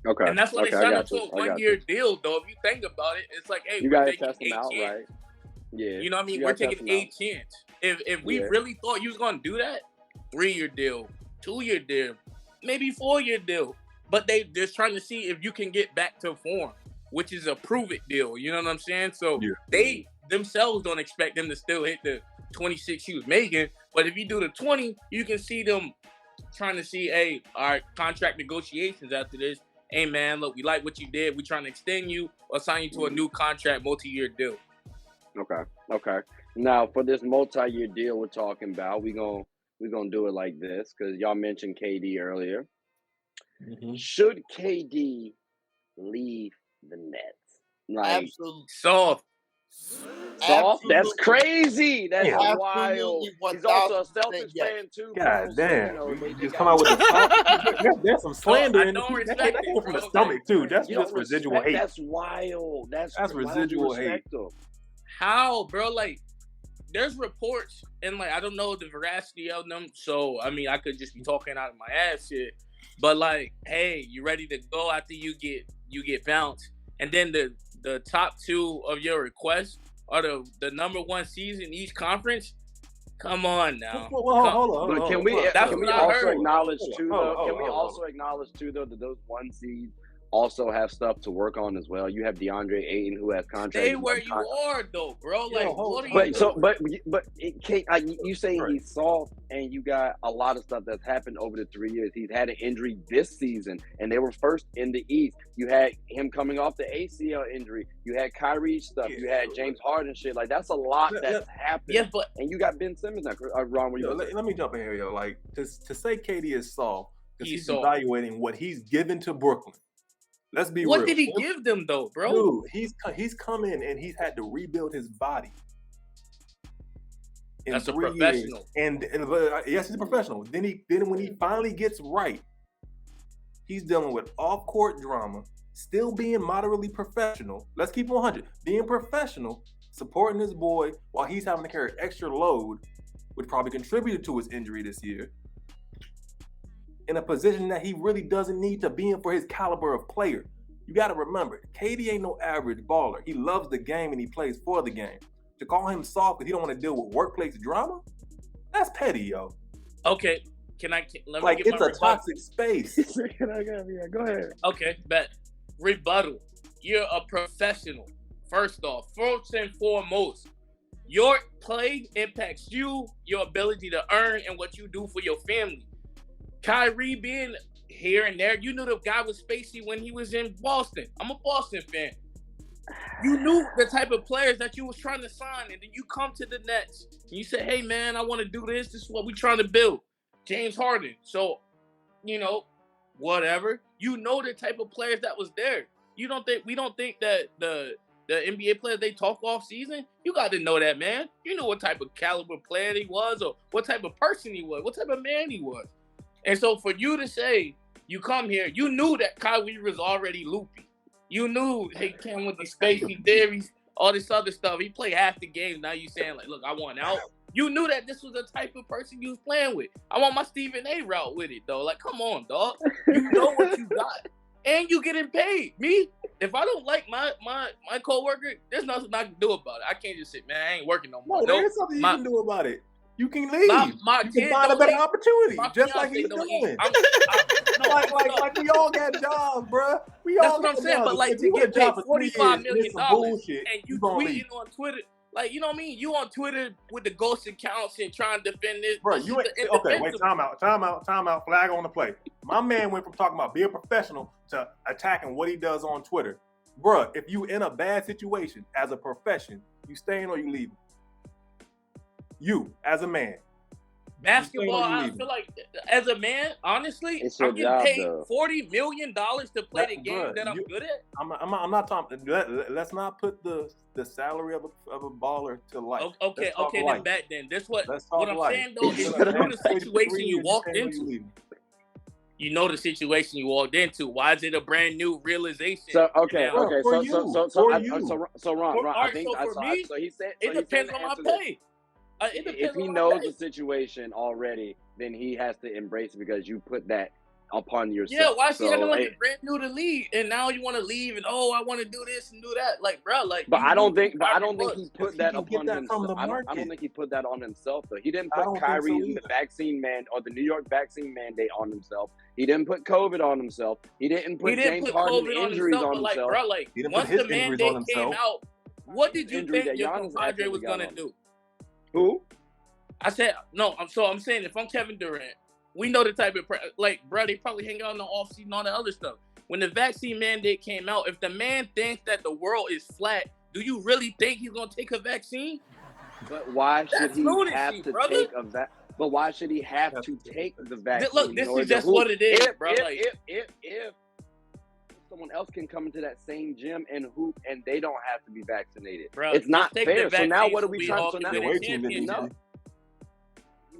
Okay, and that's what they signed up to a 1-year deal, though. If you think about it, it's like, hey, you gotta test him out, right? Yeah, you know what I mean. We're taking 8 chance. If we really thought you was gonna do that, 3-year deal, 2-year deal, maybe 4-year deal. But they're just trying to see if you can get back to form, which is a prove it deal. You know what I'm saying? So they themselves don't expect them to still hit the 26 he was making. But if you do the 20, you can see them trying to see, hey, our contract negotiations after this. Hey, man, look, we like what you did. We're trying to extend you or sign you to a new contract, multi-year deal. Okay. Now, for this multi-year deal we're talking about, we're gonna do it like this, because y'all mentioned KD earlier. Mm-hmm. Should KD leave the Nets? Like, absolutely. Soft. That's crazy. That's wild. He's also a Celtics fan too. God damn. So, you just come out with a there's some slander in that came from the stomach too. That's just residual hate. That's wild. That's residual hate. How, bro? Like, there's reports, and like, I don't know the veracity of them, so I mean, I could just be talking out of my ass shit. But like, hey, you ready to go after you get bounced, and then the top 2 of your requests are the number 1 seeds in each conference? Come on now. Hold on. Can we also acknowledge too though that those 1 seeds also have stuff to work on as well? You have DeAndre Ayton, who has contracts. Stay where you are, though, bro. Like, what are you doing? But you saying he's soft, and you got a lot of stuff that's happened over the 3 years. He's had an injury this season, and they were first in the East. You had him coming off the ACL injury. You had Kyrie stuff. You had James Harden shit. Like, that's a lot that's happened. Yeah, but and you got Ben Simmons now. Ron, what you let me jump in here, yo. Like, to say KD is soft, because he's evaluating what he's given to Brooklyn. Let's be real. What did he give them, though, bro? Dude, he's come in and he's had to rebuild his body. That's a professional. And yes, he's a professional. Then when he finally gets right, he's dealing with off-court drama, still being moderately professional. Let's keep it 100. Being professional, supporting his boy while he's having to carry extra load, which probably contributed to his injury this year, in a position that he really doesn't need to be in for his caliber of player. You got to remember, KD ain't no average baller. He loves the game and he plays for the game. To call him soft because he don't want to deal with workplace drama, that's petty, yo. Okay, let me like, get it's my a toxic space. Go ahead. Okay, bet. Rebuttal. You're a professional. First and foremost, your play impacts you, your ability to earn, and what you do for your family. Kyrie being here and there, you knew the guy was spacey when he was in Boston. I'm a Boston fan. You knew the type of players that you was trying to sign, and then you come to the Nets and you say, hey man, I want to do this. This is what we're trying to build. James Harden. So, whatever. You know the type of players that was there. We don't think that the NBA players they talk off season? You got to know that, man. You know what type of caliber player he was, or what type of person he was, what type of man he was. And so for you to say, you come here, you knew that Kyrie was already loopy. You knew he came with these spacey theories, all this other stuff. He played half the game. Now you saying, like, look, I want out. You knew that this was the type of person you was playing with. I want my Stephen A route with it though. Like, come on, dog. You know what you got, and you getting paid. Me, if I don't like my coworker, there's nothing I can do about it. I can't just sit, man. I ain't working no more. No, there's something you can do about it. You can leave. You can find a better opportunity, just like he's doing. Like we all got jobs, bro. That's what I'm saying. But like to get paid $45 million and you tweeting on Twitter. Like, you know what I mean? You on Twitter with the ghost accounts and trying to defend this. Bro, you ain't okay. Wait, time out. Flag on the play. My man went from talking about being professional to attacking what he does on Twitter. Bro, if you in a bad situation as a profession, you staying or you leaving? You as a man. Basketball, I feel like as a man, honestly, I'm getting paid $40 million to play the game that I'm good at. I'm not talking. Let's not put the salary of a baller to life. Okay, then back then. That's what I'm saying though is you know the situation you walked into. You know the situation you walked into. Why is it a brand new realization? So Ron, I think so he said it depends on my pay. If he knows the situation already, then he has to embrace it because you put that upon yourself. Yeah, why is he acting like it's brand new to leave, and now you want to leave, and I want to do this and do that, like, bro, like. But I don't think he put that upon himself. I don't think he put that on himself though. He didn't put Kyrie and the vaccine or the New York vaccine mandate on himself. He didn't put COVID on himself. He didn't put James Harden's injuries on himself. Like, bro, like once the mandate came out, what did you think your compadre was gonna do? Who? I said no. I'm saying if I'm Kevin Durant, we know the type of like, bro. They probably hang out in the offseason and all that other stuff. When the vaccine mandate came out, if the man thinks that the world is flat, do you really think he's gonna take a vaccine? But why should he have to take a vaccine? But why should he have to take the vaccine? Look, this is just what it is, bro. If someone else can come into that same gym and hoop, and they don't have to be vaccinated. Bro, it's not fair. So now what are we trying? So now you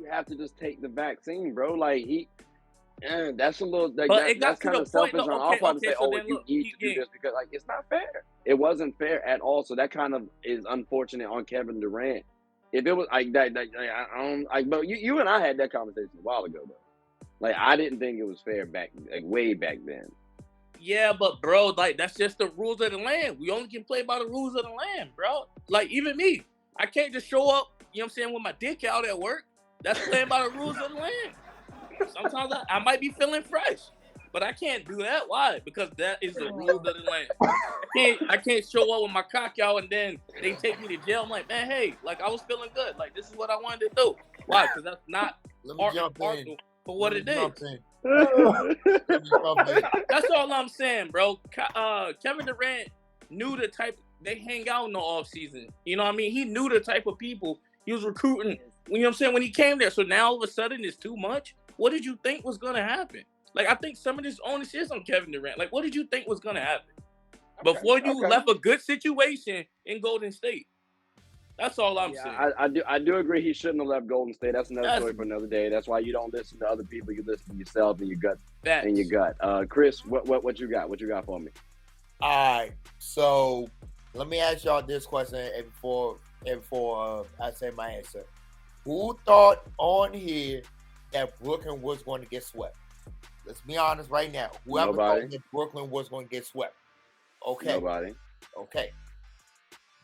have to just take the vaccine, bro. Like that's a little. Like, that's kind of selfish on our part to say, you need to do this because like it's not fair. It wasn't fair at all. So that kind of is unfortunate on Kevin Durant. If it was like that, but you and I had that conversation a while ago, though. Like I didn't think it was fair way back then. Yeah, but bro, like that's just the rules of the land. We only can play by the rules of the land, bro. Like even me, I can't just show up, you know what I'm saying, with my dick out at work. That's playing by the rules of the land. Sometimes I might be feeling fresh, but I can't do that. Why? Because that is the rules of the land. I can't show up with my cock out and then they take me to jail. I'm like, man, hey, like I was feeling good. Like this is what I wanted to do. Why? Because that's not parcel for what it is. That's all I'm saying, bro. Kevin Durant knew the type they hang out in the off season. You know what I mean? He knew the type of people he was recruiting. You know what I'm saying? When he came there, so now all of a sudden it's too much. What did you think was gonna happen? Like I think some of this onus is on Kevin Durant. Like what did you think was gonna happen before you left a good situation in Golden State? That's all I'm saying. I do agree he shouldn't have left Golden State. That's another story for another day. That's why you don't listen to other people. You listen to yourself and your gut. And your gut. Chris, what you got? What you got for me? All right. So let me ask y'all this question before I say my answer. Who thought on here that Brooklyn was going to get swept? Let's be honest right now. Whoever thought that Brooklyn was going to get swept. Okay. Nobody. Okay.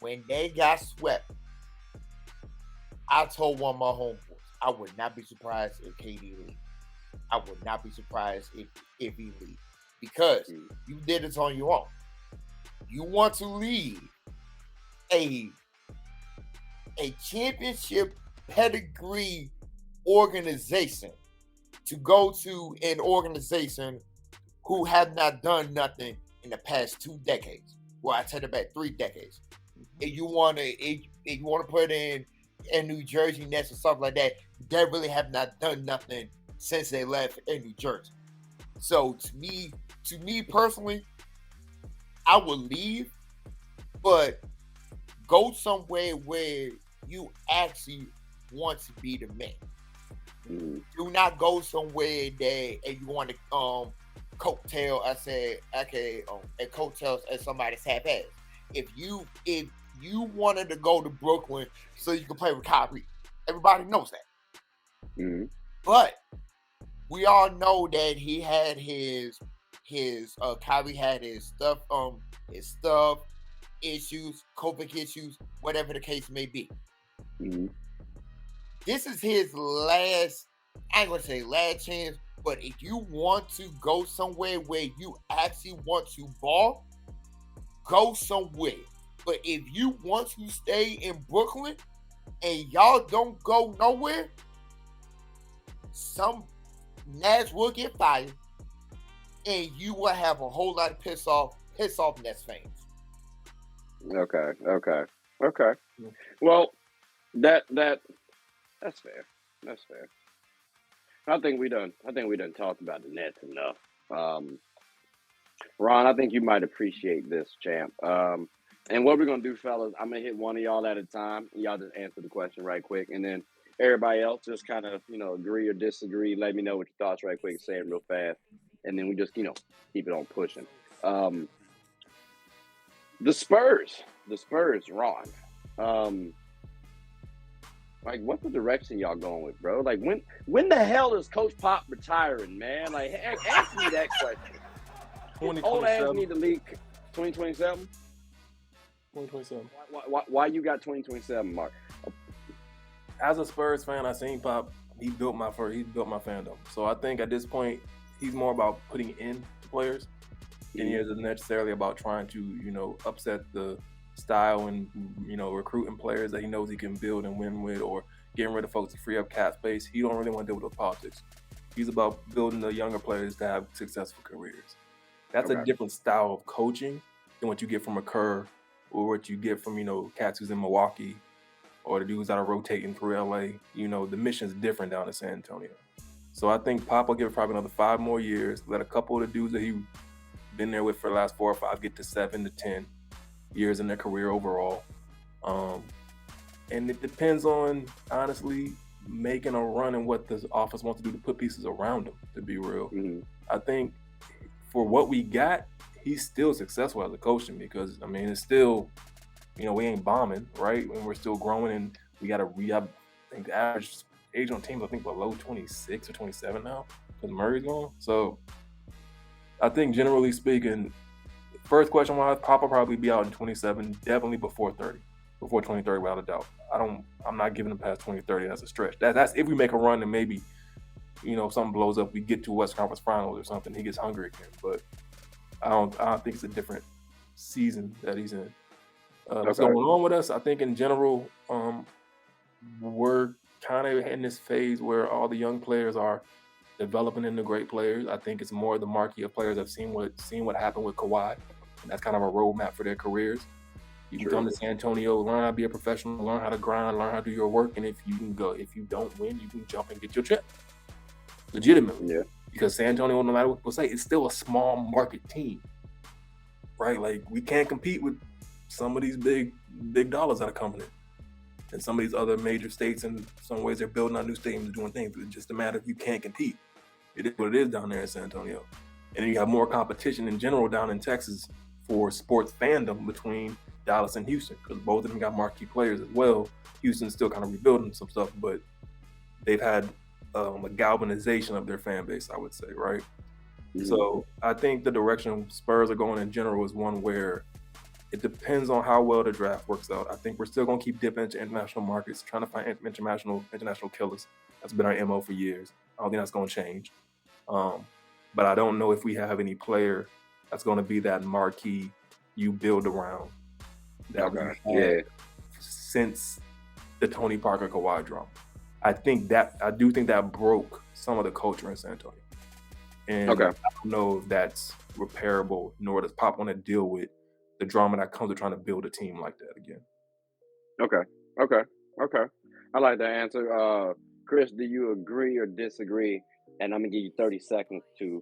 When they got swept, I told one of my homeboys, I would not be surprised if KD leaves. I would not be surprised if he leaves. Because you did it on your own. You want to leave a championship pedigree organization to go to an organization who have not done nothing in the past 2 decades. Well, I take it back 3 decades. If you want to put in New Jersey Nets or something like that, they really have not done nothing since they left in New Jersey. So to me personally, I would leave, but go somewhere where you actually want to be the man. Mm-hmm. Do not go somewhere that you want to coattail. Coattails at somebody's half ass. If you wanted to go to Brooklyn so you can play with Kyrie, Everybody knows that. Mm-hmm. But we all know that he had his Kyrie had his stuff issues, COVID issues, whatever the case may be. Mm-hmm. This is his last, I ain't gonna say last chance, but if you want to go somewhere where you actually want to ball, go somewhere. But if you want to stay in Brooklyn and y'all don't go nowhere, some Nats will get fired, and you will have a whole lot of piss off Nets fans. Okay. Well, that's fair. That's fair. I think we done talked about the Nets enough. Ron, I think you might appreciate this, champ. And what we're gonna do, fellas, I'm gonna hit one of y'all at a time. Y'all just answer the question right quick, and then everybody else just kind of, agree or disagree. Let me know what your thoughts right quick. Say it real fast, and then we just, keep it on pushing. The Spurs, Ron. Like, what's the direction y'all going with, bro? Like, when the hell is Coach Pop retiring, man? Like, ask me that question. Old ass need to leave 2027. 2027. Why you got 2027, Mark? As a Spurs fan, I seen Pop. He built my fandom. So I think at this point, he's more about putting in to players than he is necessarily about trying to, upset the style and, recruiting players that he knows he can build and win with, or getting rid of folks to free up cap space. He don't really want to deal with those politics. He's about building the younger players to have successful careers. That's a different style of coaching than what you get from a Kerr or what you get from, cats who's in Milwaukee or the dudes that are rotating through LA. The mission's different down in San Antonio. So I think Pop will give it probably another 5 more years, let a couple of the dudes that he's been there with for the last 4 or 5 get to 7 to 10 years in their career overall. And it depends on, honestly, making a run and what the office wants to do to put pieces around him, to be real. Mm-hmm. I think for what we got, he's still successful as a coach to me, because, it's still, we ain't bombing, right? And we're still growing, and we got to re-up. I think the average age on teams, below 26 or 27 now, because Murray's gone. So I think, generally speaking, first question-wise, Pop will probably be out in 27, definitely before 30, before 2030, without a doubt. I'm not giving him past 2030. That's a stretch. That's if we make a run and maybe, something blows up, we get to West Conference Finals or something, he gets hungry again. But I don't think it's a different season that he's in. What's going on with us? I think in general, we're kind of in this phase where all the young players are developing into great players. I think it's more the marquee of players have seen what happened with Kawhi, and that's kind of a roadmap for their careers. You can come to San Antonio, learn how to be a professional, learn how to grind, learn how to do your work, and if you don't win, you can jump and get your check. Legitimately. Yeah. Because San Antonio, no matter what people say, it's still a small market team. Right? Like, we can't compete with some of these big dollars that are coming in. And some of these other major states, in some ways, they're building out new stadiums, doing things. It's just a matter of you can't compete. It is what it is down there in San Antonio. And then you have more competition in general down in Texas for sports fandom between Dallas and Houston, because both of them got marquee players as well. Houston's still kind of rebuilding some stuff, but they've had a galvanization of their fan base, I would say, right? Mm-hmm. So I think the direction Spurs are going in general is one where it depends on how well the draft works out. I think we're still going to keep dipping into international markets, trying to find international killers. That's been our MO for years. I don't think that's going to change. But I don't know if we have any player that's going to be that marquee you build around that we had since the Tony Parker Kawhi drama. I do think that broke some of the culture in San Antonio. And I don't know if that's repairable, nor does Pop want to deal with the drama that comes with trying to build a team like that again. Okay. I like that answer. Chris, do you agree or disagree? And I'm going to give you 30 seconds to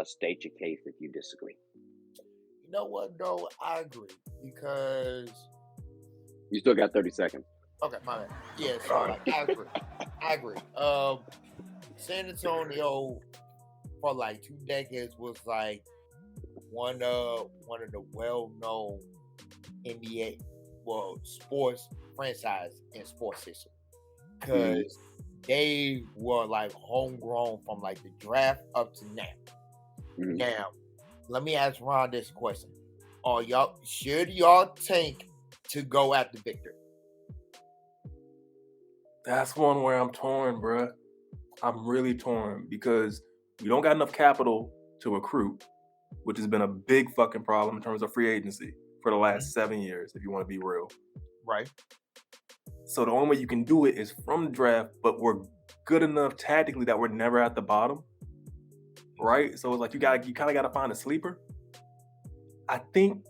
state your case if you disagree. You know what, though? I agree, because... You still got 30 seconds. Okay, my bad. Yeah, so I agree. San Antonio, for 2 decades, was one of the well-known NBA, sports franchise in sports history. because they were like homegrown from like the draft up to now. Now, let me ask Ron this question: should y'all tank to go after Victor? That's one where I'm torn, bruh. I'm really torn because we don't got enough capital to recruit, which has been a big fucking problem in terms of free agency for the last 7 years, if you want to be real. Right. So the only way you can do it is from the draft, but we're good enough tactically that we're never at the bottom. Right? So it's like you kind of gotta find a sleeper. I think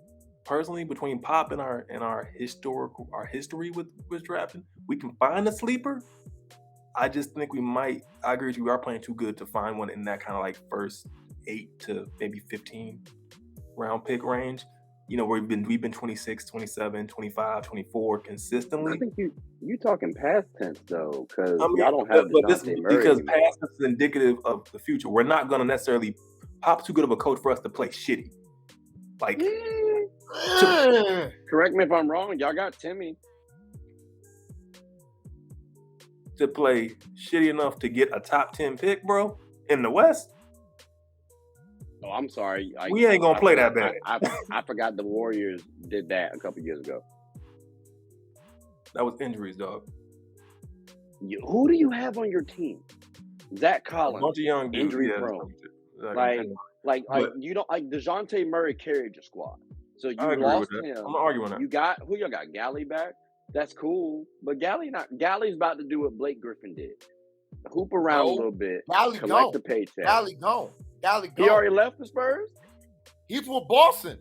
personally, between Pop and our history with drafting, we can find a sleeper. I just think I agree with you, we are playing too good to find one in that kind of like first 8 to maybe 15 round pick range. You know, we've been 26, 27, 25, 24 consistently. I think you talking past tense though, because y'all don't have Dejounte Murray because anymore. past tense is indicative of the future. We're not gonna necessarily Pop's too good of a coach for us to play shitty. Like, correct me if I'm wrong. Y'all got Timmy to play shitty enough to get a top 10 pick, bro, in the West. Oh, I'm sorry. We ain't gonna play that bad. I forgot the Warriors did that a couple years ago. That was injuries, dog. Who do you have on your team? Zach Collins, a bunch of young dudes, injury prone. Like you don't like Dejounte Murray carried your squad, so you lost him. I'm not arguing that. You got Galley back. That's cool, but Galley's about to do what Blake Griffin did: hoop around a little bit, collect the paycheck. Galley gone. He already left the Spurs. He's with Boston.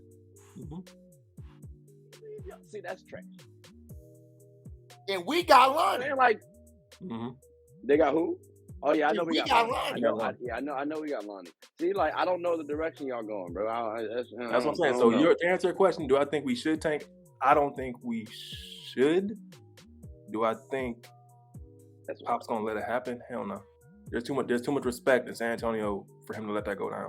See, that's trash. And we got Lonnie. They're like, they got who? Oh yeah, I know we got Lonnie. I know we got Lonnie. See, like I don't know the direction y'all going, bro. That's what I'm saying. So to answer your question, do I think we should tank? I don't think we should. Do I think Pop's gonna let it happen? Hell no. There's too much respect in San Antonio for him to let that go down.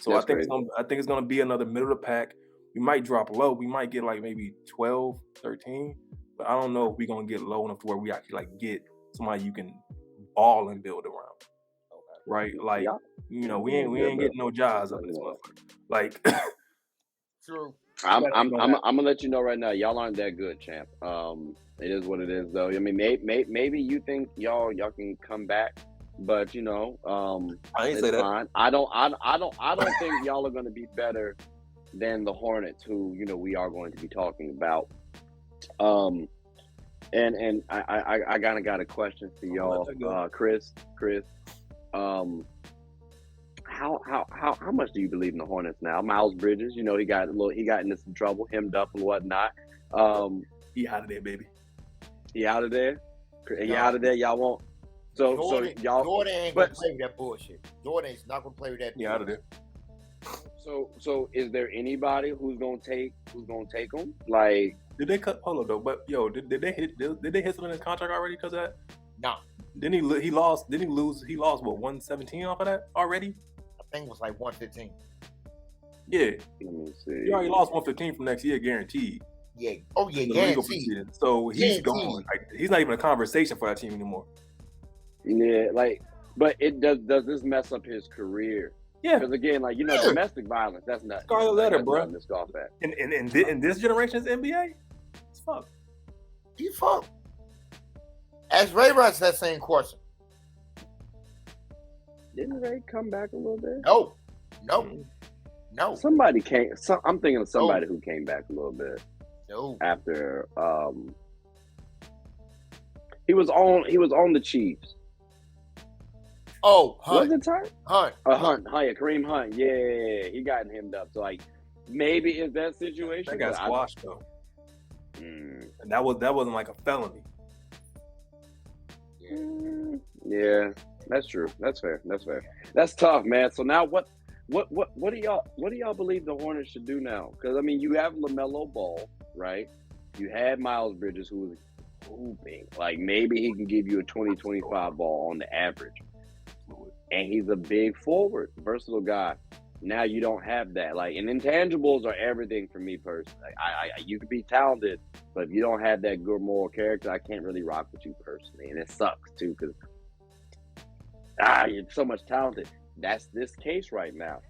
So I think it's gonna be another middle of the pack. We might drop low. We might get like maybe 12, 13. But I don't know if we're gonna get low enough to where we actually like get somebody you can ball and build around. Okay. Right? Like, you know, we ain't getting no jobs out of this motherfucker. Like true. I'm gonna let you know right now, y'all aren't that good, champ. It is what it is, though. I mean, maybe you think y'all can come back, but you know, I ain't say that. Fine. I don't think y'all are gonna be better than the Hornets, who we are going to be talking about. And I kind of got a question for y'all, Chris. How much do you believe in the Hornets now? Miles Bridges, he got into some trouble, hemmed up and whatnot. He out of there, baby. He out of there. He out of there. Y'all won't. So y'all. Jordan ain't gonna play with that bullshit. Jordan's not gonna play with that. He out of there. So is there anybody who's gonna take him? Like, did they cut Polo though? But did they hit something in his contract already because of that? No. Didn't he lost? Didn't he lose? He lost what, 117 off of that already? I think it was like 115. Yeah. Let me see. He already lost 115 from next year, guaranteed. Yeah. Oh yeah, guaranteed. So he's gone. Like, he's not even a conversation for that team anymore. Yeah, but it does this mess up his career? Yeah. Because again, domestic violence, that's not Scarlet letter, bro. To scoff at. In this generation's NBA, it's fuck. He fuck. As Ray runs that same question. Didn't Ray come back a little bit? No. Somebody came. I'm thinking of somebody who came back a little bit. No. After he was on the Chiefs. Oh, Hunt. Was it Hunt? Hunt. Hunt. Yeah, Kareem Hunt. Yeah, he got hemmed up. So maybe in that situation, that got squashed though. And that wasn't like a felony. Yeah, that's true. That's fair. That's tough, man. So now what do y'all believe the Hornets should do now? Because I mean, you have LaMelo Ball, right? You had Miles Bridges, who was hooping. Like, maybe he can give you a 20-25 ball on the average. And he's a big forward, versatile guy. Now you don't have that. Like, and intangibles are everything for me personally. You could be talented, but if you don't have that good moral character, I can't really rock with you personally, and it sucks too because you're so much talented. That's this case right now.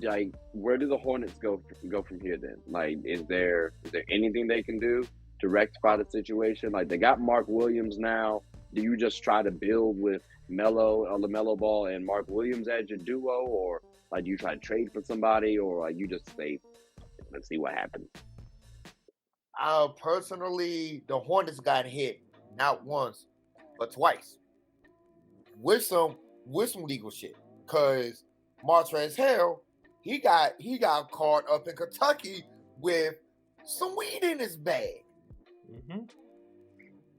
Like, where do the Hornets go from here then? Like, is there anything they can do to rectify the situation? Like, they got Mark Williams now. Do you just try to build with LaMelo Ball and Mark Williams as your duo, or like do you try to trade for somebody, or like you just say, let's see what happens? Personally, the Hornets got hit not once but twice with some legal shit. Cause Montrezl Harrell, he got caught up in Kentucky with some weed in his bag. Mm-hmm.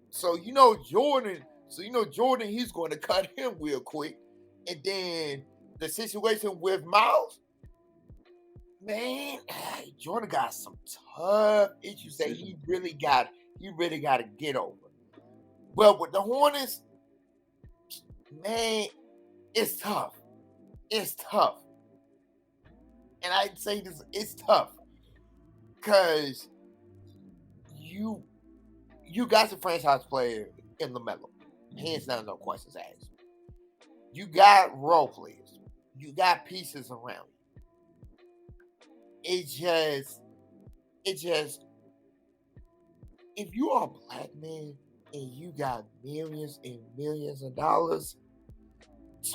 So Jordan, he's going to cut him real quick. And then the situation with Miles, man, Jordan got some tough issues that he really got to get over. Well, with the Hornets, man, it's tough. It's tough. And I'd say this, it's tough. Because you got some franchise player in LaMelo. Hands down, no questions asked. You got role players. You got pieces around you. It just, if you are a black man and you got millions and millions of dollars,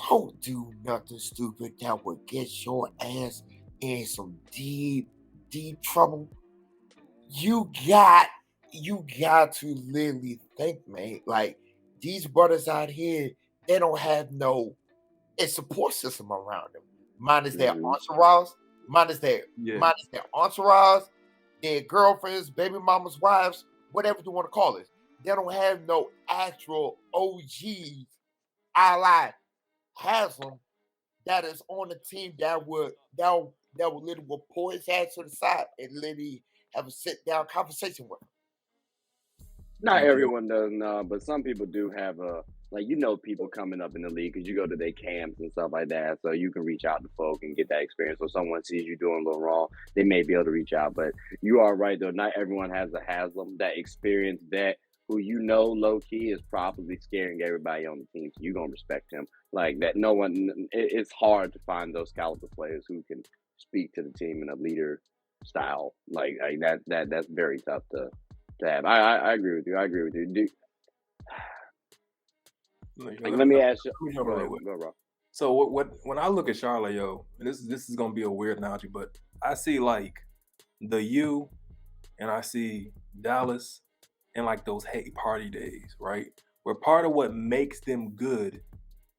don't do nothing stupid that would get your ass in some deep, deep trouble. You got to literally think, man. Like, these brothers out here, they don't have a support system around them. Minus their entourage, minus their entourage, their girlfriends, baby mamas, wives, whatever you want to call it. They don't have no actual OGs, ally Haslam, that is on the team that would literally pull his ass to the side and literally have a sit down conversation with him. Not everyone does, no, but some people do have people coming up in the league because you go to their camps and stuff like that, so you can reach out to folk and get that experience. So someone sees you doing a little wrong, they may be able to reach out. But you are right, though. Not everyone has a Haslam, that experienced vet who low key is probably scaring everybody on the team. So you're gonna respect him like that. No one. It's hard to find those caliber players who can speak to the team in a leader style like that. That's very tough to have. I agree with you. Let me ask you. Go, bro. So when I look at Charlotte, yo, and this is gonna be a weird analogy, but I see like the U, and I see Dallas, and like those hate party days, right? Where part of what makes them good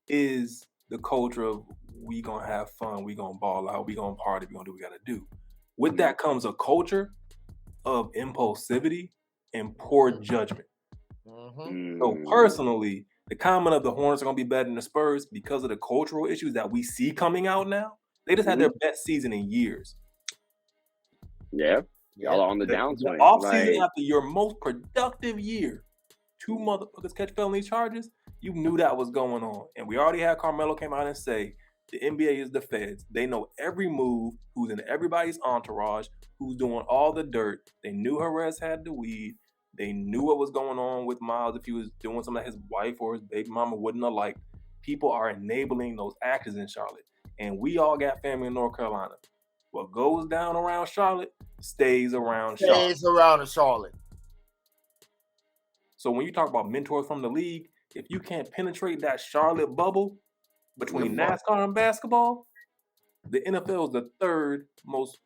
is the culture of we gonna have fun, we gonna ball out, we gonna party, we gonna do what we gotta do. With that comes a culture of impulsivity and poor judgment. Mm-hmm. So personally, the comment of the Hornets are going to be better than the Spurs because of the cultural issues that we see coming out now. They just had their best season in years. Yeah. Y'all are on the downswing. The offseason after your most productive year, 2 motherfuckers catch felony charges, you knew that was going on. And we already had Carmelo came out and say, the NBA is the feds. They know every move, who's in everybody's entourage, who's doing all the dirt. They knew Perez had the weed. They knew what was going on with Miles if he was doing something that his wife or his baby mama wouldn't have liked. People are enabling those actions in Charlotte. And we all got family in North Carolina. What goes down around Charlotte stays around Charlotte. So when you talk about mentors from the league, if you can't penetrate that Charlotte bubble between NASCAR and basketball, the NFL is the third most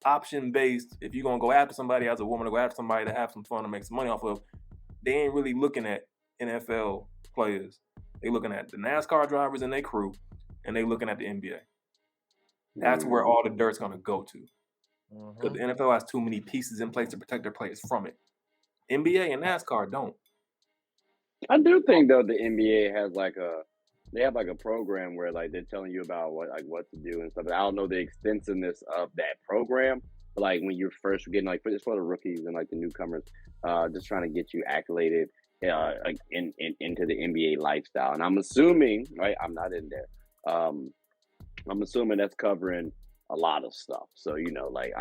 option-based. If you're going to go after somebody as a woman, to go after somebody to have some fun and make some money off of, they ain't really looking at NFL players. They looking at the NASCAR drivers and their crew, and they looking at the NBA. That's where all the dirt's going to go to. Because the NFL has too many pieces in place to protect their players from it. NBA and NASCAR don't. I do think, though, the NBA has they have a program where they're telling you about what to do and stuff. I don't know the extensiveness of that program, but when you're first getting it's for the rookies and the newcomers, just trying to get you acclimated into the NBA lifestyle. And I'm assuming, right, I'm not in there, I'm assuming that's covering a lot of stuff. So like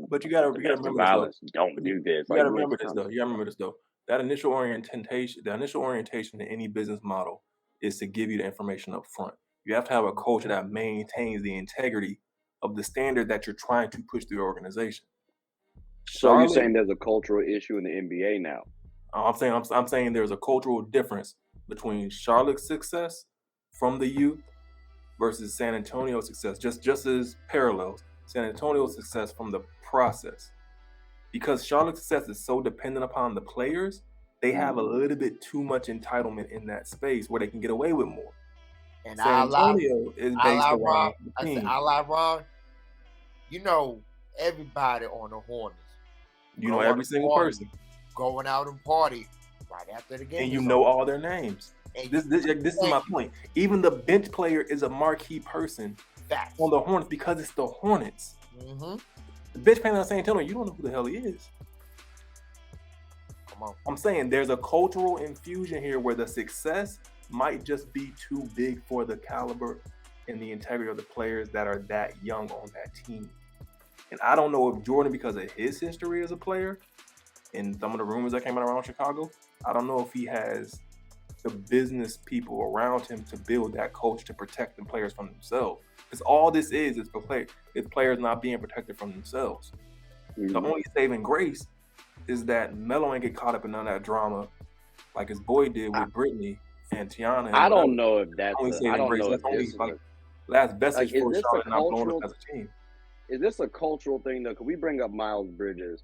But you gotta remember this violence. though. Don't do this. You gotta remember this though. You gotta remember this though. That initial orientation in any business model is to give you the information up front. You have to have a culture that maintains the integrity of the standard that you're trying to push through your organization. So you're saying there's a cultural issue in the NBA now? I'm saying there's a cultural difference between Charlotte's success from the youth versus San Antonio's success. Just as parallels, San Antonio's success from the process. Because Charlotte's success is so dependent upon the players, they have a little bit too much entitlement in that space where they can get away with more. And San Antonio is based around the team. I like Ron. You know everybody on the Hornets. You know every single person going out and party right after the game, and you know all their names. This is my point. Even the bench player is a marquee person on the Hornets because it's the Hornets. Mm-hmm. The bench player on San Antonio, you don't know who the hell he is. Come on. I'm saying there's a cultural infusion here where the success might just be too big for the caliber and the integrity of the players that are that young on that team. And I don't know if Jordan, because of his history as a player and some of the rumors that came out around Chicago, I don't know if he has the business people around him to build that culture to protect the players from themselves. Because all this is for players not being protected from themselves. Mm-hmm. The only saving grace is that Melo ain't get caught up in none of that drama like his boy did with Brittany and Tiana. I don't know if that's last vestige for Charlotte not blowing up as a team. Is this a cultural thing though? Because we bring up Miles Bridges,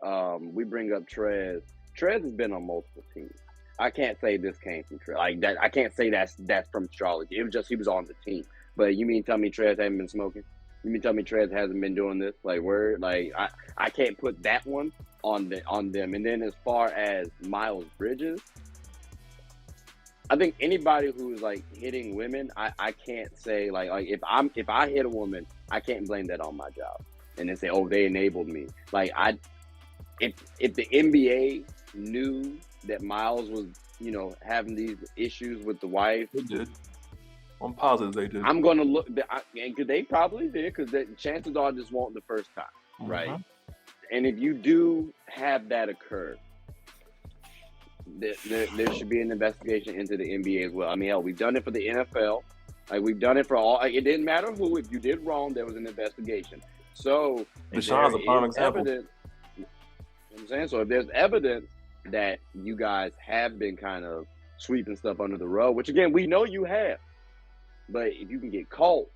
we bring up Trez. Trez has been on multiple teams. I can't say this came from Trez. Like that, I can't say that's from Charlotte. It was just he was on the team. But you mean tell me Trez hasn't been smoking? You mean tell me Trez hasn't been doing this? Like I can't put that one on them. And then as far as Miles Bridges, I think anybody who's like hitting women, I can't say like if I hit a woman, I can't blame that on my job and then say, oh, they enabled me. Like if the NBA knew that Miles was, having these issues with the wife, they did. I'm positive they did. I'm gonna look, and they probably did, because the chances are this won't the first time, right? And if you do have that occur, there should be an investigation into the NBA as well. I mean, hell, we've done it for the NFL. Like we've done it for all. It didn't matter who. If you did wrong, there was an investigation. So Deshaun's a prime example. I'm saying, so if there's evidence that you guys have been kind of sweeping stuff under the rug, which again we know you have, but if you can get caught,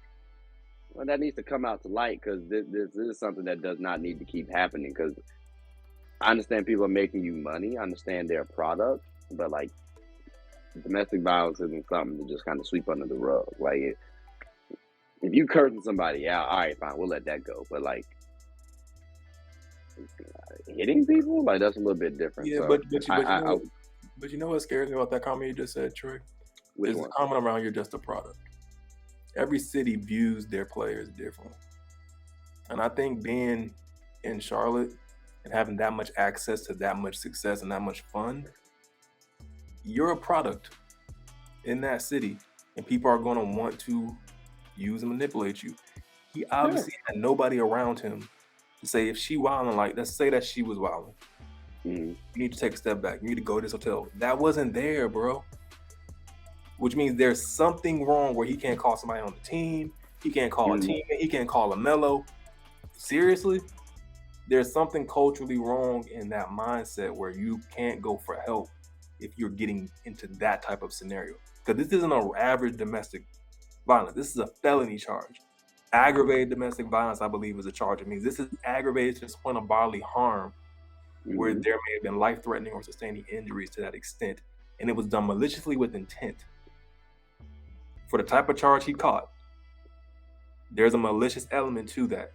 well, that needs to come out to light, because this is something that does not need to keep happening. Because I understand people are making you money. I understand their product, but like domestic violence isn't something to just kind of sweep under the rug. Like if you cursing somebody out, all right, fine, we'll let that go. But like hitting people, like that's a little bit different. Yeah, so but you know what scares me about that comment you just said, Troy? Is the comment around you're just a product. Every city views their players differently. And I think being in Charlotte and having that much access to that much success and that much fun, you're a product in that city, and people are going to want to use and manipulate you. He obviously had nobody around him to say, if she wilding, like, let's say that she was wilding. You need to take a step back. You need to go to this hotel. That wasn't there, bro. Which means there's something wrong where he can't call somebody on the team. He can't call a teammate. He can't call a Melo. Seriously? There's something culturally wrong in that mindset where you can't go for help if you're getting into that type of scenario. Because this isn't an average domestic violence. This is a felony charge. Aggravated domestic violence, I believe, is a charge. It means this is aggravated to the point of bodily harm, where there may have been life-threatening or sustaining injuries to that extent. And it was done maliciously with intent. For the type of charge he caught, there's a malicious element to that.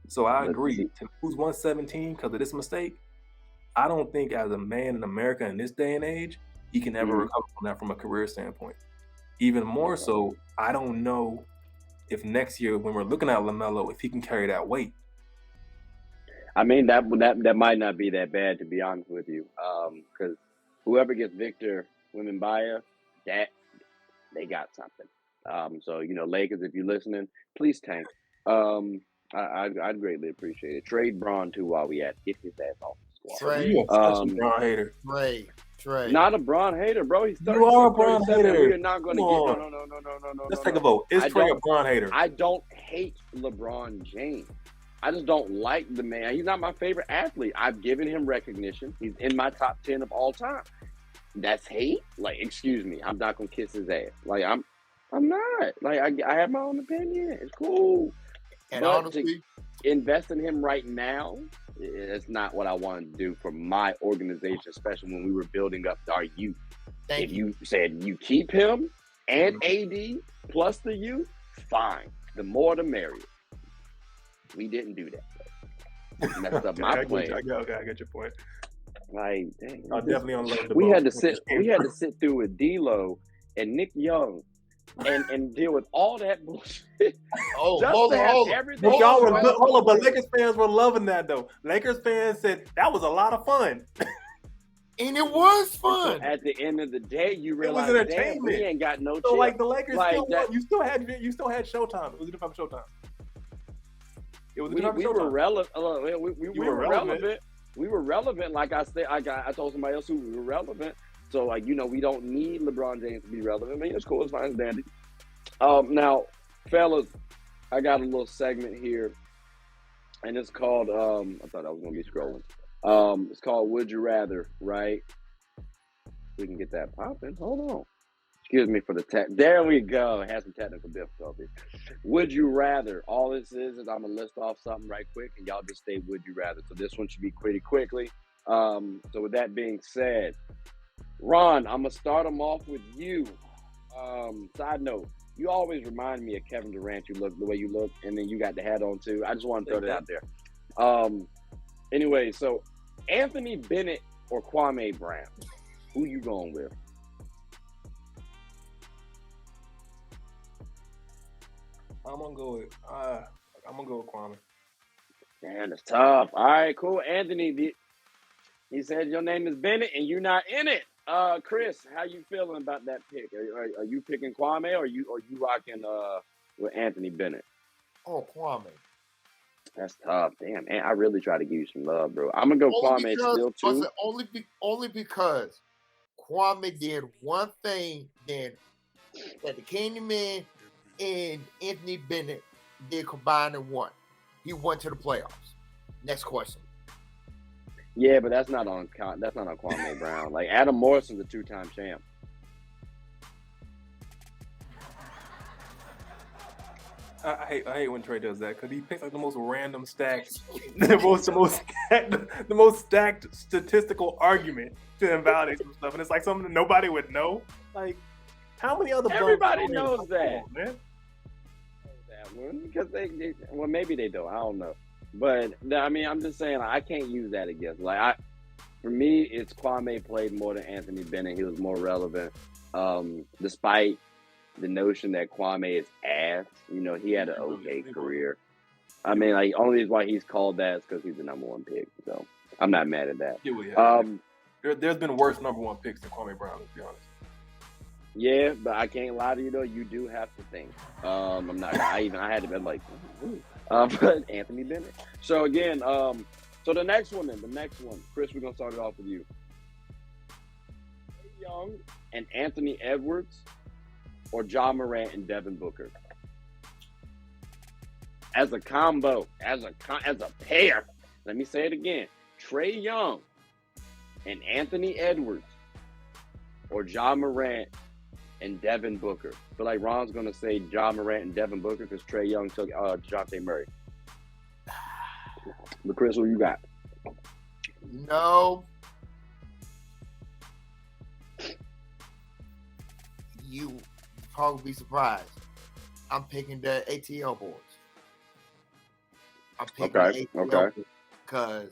So I agree. To lose 117 because of this mistake, I don't think as a man in America in this day and age, he can ever recover from that from a career standpoint. Even more so, I don't know if next year when we're looking at LaMelo, if he can carry that weight. I mean, that might not be that bad, to be honest with you, because whoever gets Victor Wembanyama, that they got something. So Lakers, if you're listening, please tank. I'd greatly appreciate it. Trade Braun too while we at get his ass off the squad. You are such a Braun hater. Trade. Not a Braun hater, bro. He's 36, you are a Braun 37. hater. We are not going to get no. Let's take a vote. Is Trey a Braun hater? I don't hate LeBron James. I just don't like the man. He's not my favorite athlete. I've given him recognition. He's in my top 10 of all time. That's hate? Like, excuse me. I'm not gonna kiss his ass. Like, I'm not. Like, I have my own opinion. It's cool. And but honestly, to invest in him right now, it's not what I want to do for my organization, especially when we were building up our youth. If you said you keep him and AD plus the youth, fine. The more the merrier. We didn't do that. Messed up my plan. I get your point. Like, dang, definitely on the we had to sit through with D-Lo and Nick Young and deal with all that bullshit. Hold on. Y'all were good. Hold on, but Lakers fans were loving that though. Lakers fans said that was a lot of fun. And it was fun. So at the end of the day, you realize damn, we ain't got no. So like the Lakers still won. You still had Showtime. It was a different Showtime. It was we were relevant. We were relevant. We were relevant. Like I said, I told somebody else who we were relevant. So like we don't need LeBron James to be relevant. I mean, it's cool. It's fine. It's dandy. Now, fellas, I got a little segment here, and it's called. I thought I was gonna be scrolling. It's called Would You Rather, right? We can get that popping. Hold on. Excuse me for the tech. There we go. Had some technical difficulties. Would you rather? All this is I'm going to list off something right quick, and y'all just say would you rather. So this one should be pretty quickly. So with that being said, Ron, I'm going to start them off with you. Side note, you always remind me of Kevin Durant. You look the way you look, and then you got the hat on too. I just want to throw that out there. Anyway, so Anthony Bennett or Kwame Brown? Who you going with? I'm gonna go with Kwame. Man, that's tough. All right, cool. Anthony, he said your name is Bennett and you're not in it. Chris, how you feeling about that pick? Are you picking Kwame or you rocking with Anthony Bennett? Oh, Kwame. That's tough. Damn, man, I really try to give you some love, bro. I'm gonna go Kwame still too. Only because Kwame did one thing that the Candyman and Anthony Bennett did combine in one. He went to the playoffs. Next question. Yeah, but that's not on Kwame Brown. Like Adam Morrison's a 2-time champ. I hate when Trey does that because he picks like the most random stacked, the most stacked statistical argument to invalidate some stuff, and it's like something that nobody would know. Like, how many other everybody knows that, man? That one because well maybe they don't. I don't know, but I mean I'm just saying I can't use that against for me it's Kwame played more than Anthony Bennett. He was more relevant, despite the notion that Kwame is ass. He had an okay career. I mean, like, only reason why he's called that is because he's the number one pick. So I'm not mad at that. There's been worse number one picks than Kwame Brown, to be honest. Yeah, but I can't lie to you though. You do have to think. I'm not. I had to be like, but Anthony Bennett. So again, so the next one, Chris, we're gonna start it off with you. Trae Young and Anthony Edwards, or Ja Morant and Devin Booker. As a combo, as a pair. Let me say it again: Trae Young and Anthony Edwards, or Ja Morant and Devin Booker. I feel like Ron's going to say Ja Morant and Devin Booker because Trae Young took DeJounte Murray. But Chris, what you got? No. You probably be surprised. I'm picking the ATL boys. I'm picking the ATL boys because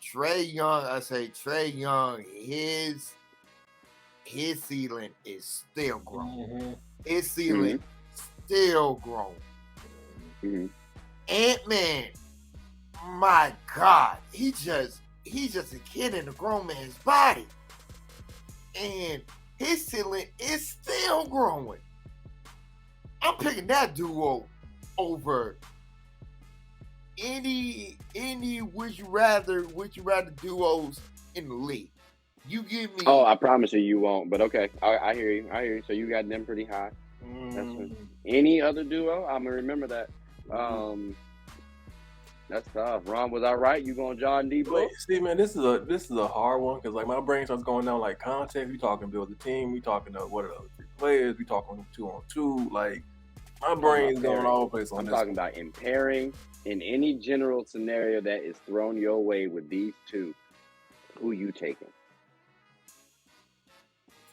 Trae Young, his ceiling is still growing. Mm-hmm. His ceiling still growing. Mm-hmm. Ant-Man, my God, he's just a kid in a grown man's body. And his ceiling is still growing. I'm picking that duo over any would you rather duos in the league. You give me. Oh, I promise you won't. But okay, I hear you. So you got them pretty high. Any other duo? I'm gonna remember that. That's tough. Ron, was I right? You going John D. Book? See, man, this is a hard one because like my brain starts going down like context. We talking build the team. We talking what are the other 3 players? We talking 2-on-2. Like my brain's going all over the place on this. I'm talking about in pairing in any general scenario that is thrown your way with these two. Who you taking?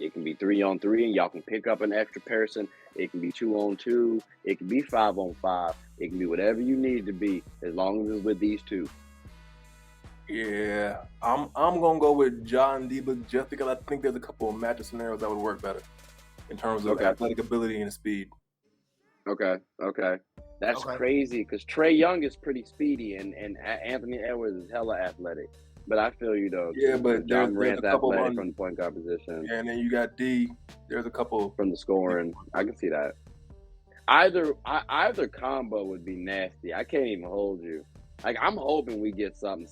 It can be 3-on-3, and y'all can pick up an extra person. It can be 2-on-2. It can be 5-on-5. It can be whatever you need to be, as long as it's with these two. Yeah, I'm gonna go with John D. Book just because I think there's a couple of matchup scenarios that would work better in terms of athletic ability and speed. Okay. That's crazy because Trae Young is pretty speedy, and Anthony Edwards is hella athletic. But I feel you though. Yeah, but there's a couple from the point guard position. Yeah, and then you got D. There's a couple from the scoring. I can see that. Either combo would be nasty. I can't even hold you. Like I'm hoping we get something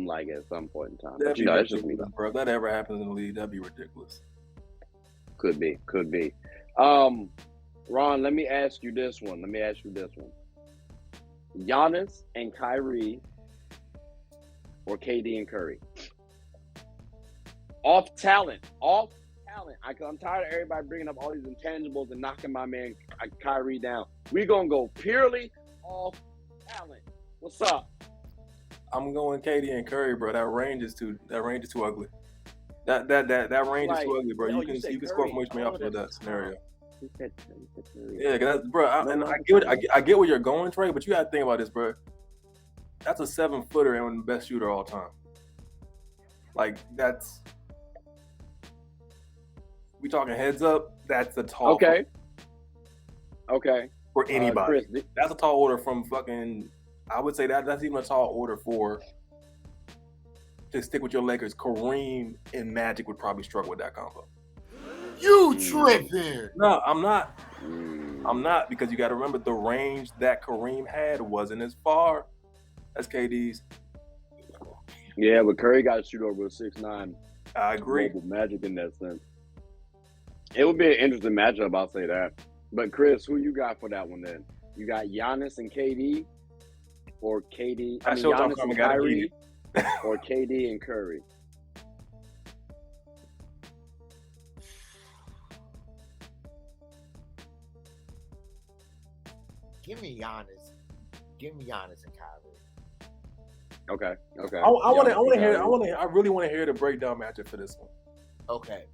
like at some point in time. That'd be ridiculous, bro. If that ever happens in the league, that'd be ridiculous. Could be. Ron, let me ask you this one. Giannis and Kyrie or KD and Curry? Off talent. I'm tired of everybody bringing up all these intangibles and knocking my man Kyrie down. We're going to go purely off talent. What's up? I'm going KD and Curry, bro. That range is too ugly. That range is too ugly, bro. You can score from which way off of that scenario. Yeah, bro. I get where you're going, Trey, but you got to think about this, bro. That's a 7-footer and the best shooter of all time. Like that's. We talking heads up. That's a tall. Okay. For anybody, Chris, that's a tall order from fucking. I would say that's even a tall order for. To stick with your Lakers, Kareem and Magic would probably struggle with that combo. You tripping? No, I'm not. I'm not because you got to remember the range that Kareem had wasn't as far as KD's. Yeah, but Curry got to shoot over a 6'9". I agree. Magic in that sense. It would be an interesting matchup, I'll say that. But Chris, who you got for that one then? You got Giannis and KD, or Giannis and Kyrie, or KD and Curry? Give me Giannis and Kyrie. Okay. I really want to hear the breakdown matchup for this one. Okay.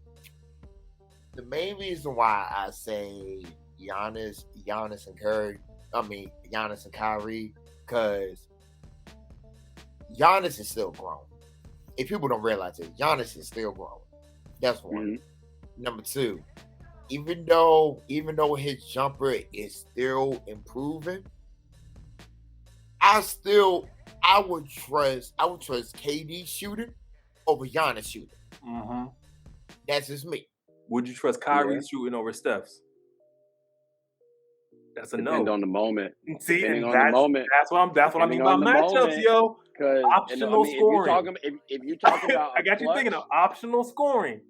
The main reason why I say Giannis and Kyrie, because Giannis is still grown. If people don't realize it, Giannis is still grown. That's one. Mm-hmm. Number 2, even though his jumper is still improving, I would trust KD shooting over Giannis shooting. Mm-hmm. That's just me. Would you trust Kyrie shooting over Steph's? That's a no. Depend on the moment. See, and that's what I mean by matchups, yo. Optional scoring. If you're talking about, I got you thinking of optional scoring.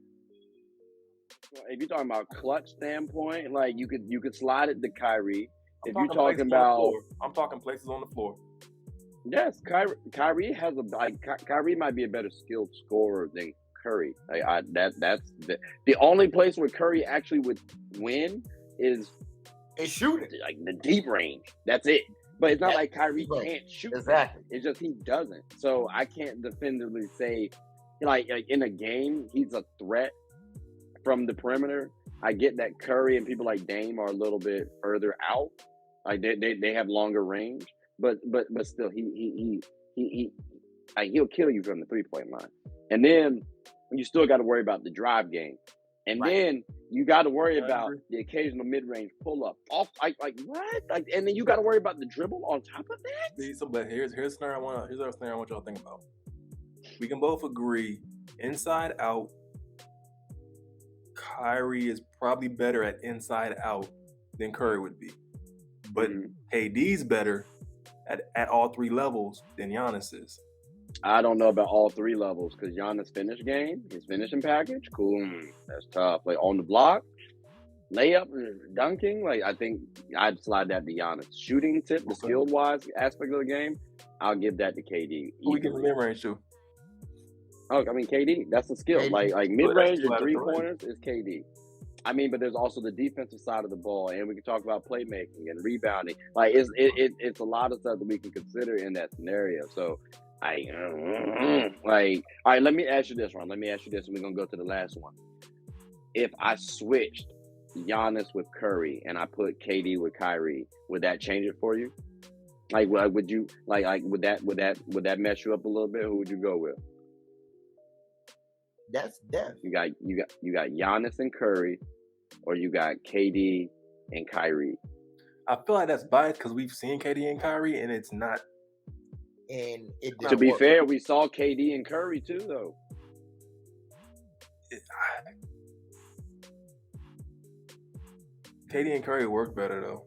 If you're talking about clutch standpoint, like you could slide it to Kyrie. If you're talking about, I'm talking places on the floor. Yes, Kyrie has Kyrie might be a better skilled scorer than Curry. That's the only place where Curry actually would win is shooting, like the deep range. That's it. But it's not like Kyrie can't shoot. Exactly. It's just he doesn't. So I can't definitively say like in a game he's a threat from the perimeter. I get that Curry and people like Dame are a little bit further out. Like they have longer range, but still he'll kill you from the 3-point line. And then you still got to worry about the drive game. And then you got to worry about the occasional mid-range pull-up. Off, like what? Like, and then you got to worry about the dribble on top of that. See, but here's the scenario I want y'all to think about. We can both agree, inside out, Kyrie is probably better at inside out than Curry would be. But KD's better at all three levels than Giannis is. I don't know about all three levels because Giannis finish game, his finishing package, cool. That's tough. Like on the block, layup, dunking. Like I think I'd slide that to Giannis. Shooting tip, the skill wise aspect of the game, I'll give that to KD. Who we give the mid range to? Oh, I mean KD. That's the skill. KD. Like mid range and 3 pointers is KD. I mean, but there's also the defensive side of the ball, and we can talk about playmaking and rebounding. Like it's a lot of stuff that we can consider in that scenario. So. All right, let me ask you this, Ron. Let me ask you this, and we're going to go to the last one. If I switched Giannis with Curry and I put KD with Kyrie, would that change it for you? Like, would you would that mess you up a little bit? Who would you go with? That's depth. You got Giannis and Curry, or you got KD and Kyrie. I feel like that's biased because we've seen KD and Kyrie, and it's not. And it to be fair, we saw KD and Curry too, though. KD and Curry work better though,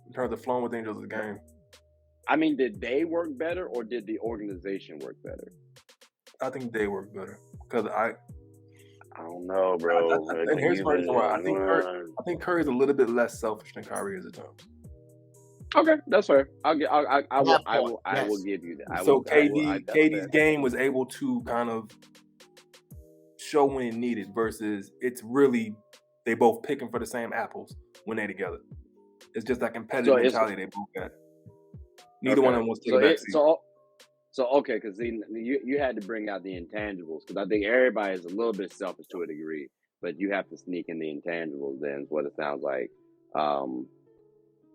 in terms of flowing with the Angels' game. I mean, did they work better, or did the organization work better? I think they work better because I don't know, bro. And here's the reason why. I think Curry's a little bit less selfish than Kyrie is at times. Okay, that's fair. I will give you that. So KD's game was able to kind of show when it needed versus it's really they both picking for the same apples when they together. It's just that competitive mentality they both got. Neither one of them wants to take a backseat. So okay, because you had to bring out the intangibles because I think everybody is a little bit selfish to a degree, but you have to sneak in the intangibles. Then is what it sounds like.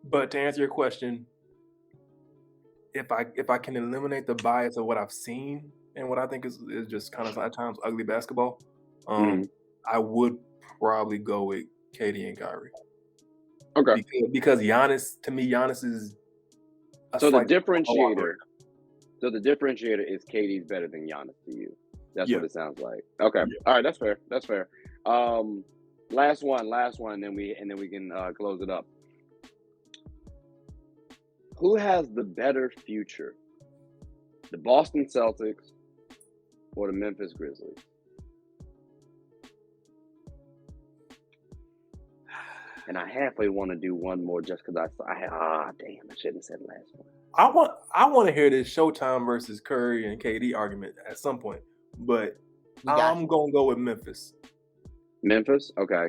But to answer your question, if I can eliminate the bias of what I've seen and what I think is just kind of at times ugly basketball, I would probably go with KD and Kyrie. Okay. Because Giannis, to me, Giannis is so the differentiator. So the differentiator is KD's better than Giannis to you. That's what it sounds like. Okay. Yeah. All right. That's fair. That's fair. Last one, then we can close it up. Who has the better future? The Boston Celtics or the Memphis Grizzlies? And I halfway want to do one more just because I shouldn't have said the last one. I want to hear this Showtime versus Curry and KD argument at some point, but I'm gonna go with Memphis. Memphis? Okay.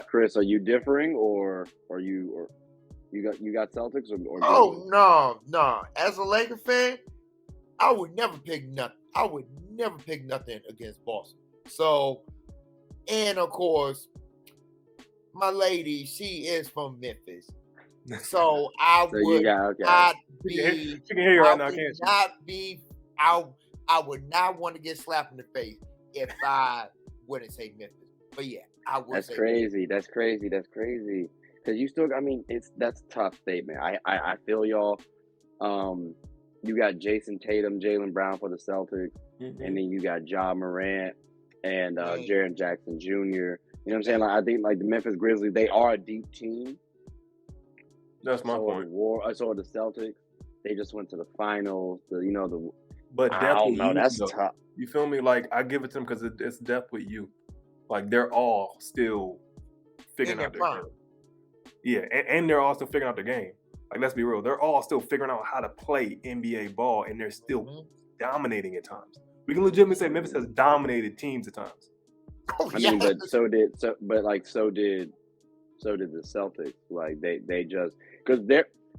Chris, are you differing or you got Celtics or Oh no. As a Laker fan, I would never pick nothing. I would never pick nothing against Boston. So, and of course, my lady, she is from Memphis. So I would not be. She can hear you right now, can't she? I would not want to get slapped in the face if I wouldn't say Memphis. But yeah, I would. That's crazy. That's crazy. Because you still, that's a tough statement. I feel y'all. You got Jason Tatum, Jaylen Brown for the Celtics, and then you got Ja Morant and Jaren Jackson Jr. You know what I'm saying? Like, I think like the Memphis Grizzlies, they are a deep team. That's my point. So the Celtics, they just went to the finals. But I don't know. That's tough. You feel me? Like I give it to them because it's depth with you. Like they're all still figuring out their game. Yeah, and they're all still figuring out their game. Like let's be real, they're all still figuring out how to play NBA ball, and they're still dominating at times. We can legitimately say Memphis has dominated teams at times. But so did the Celtics. Like they just because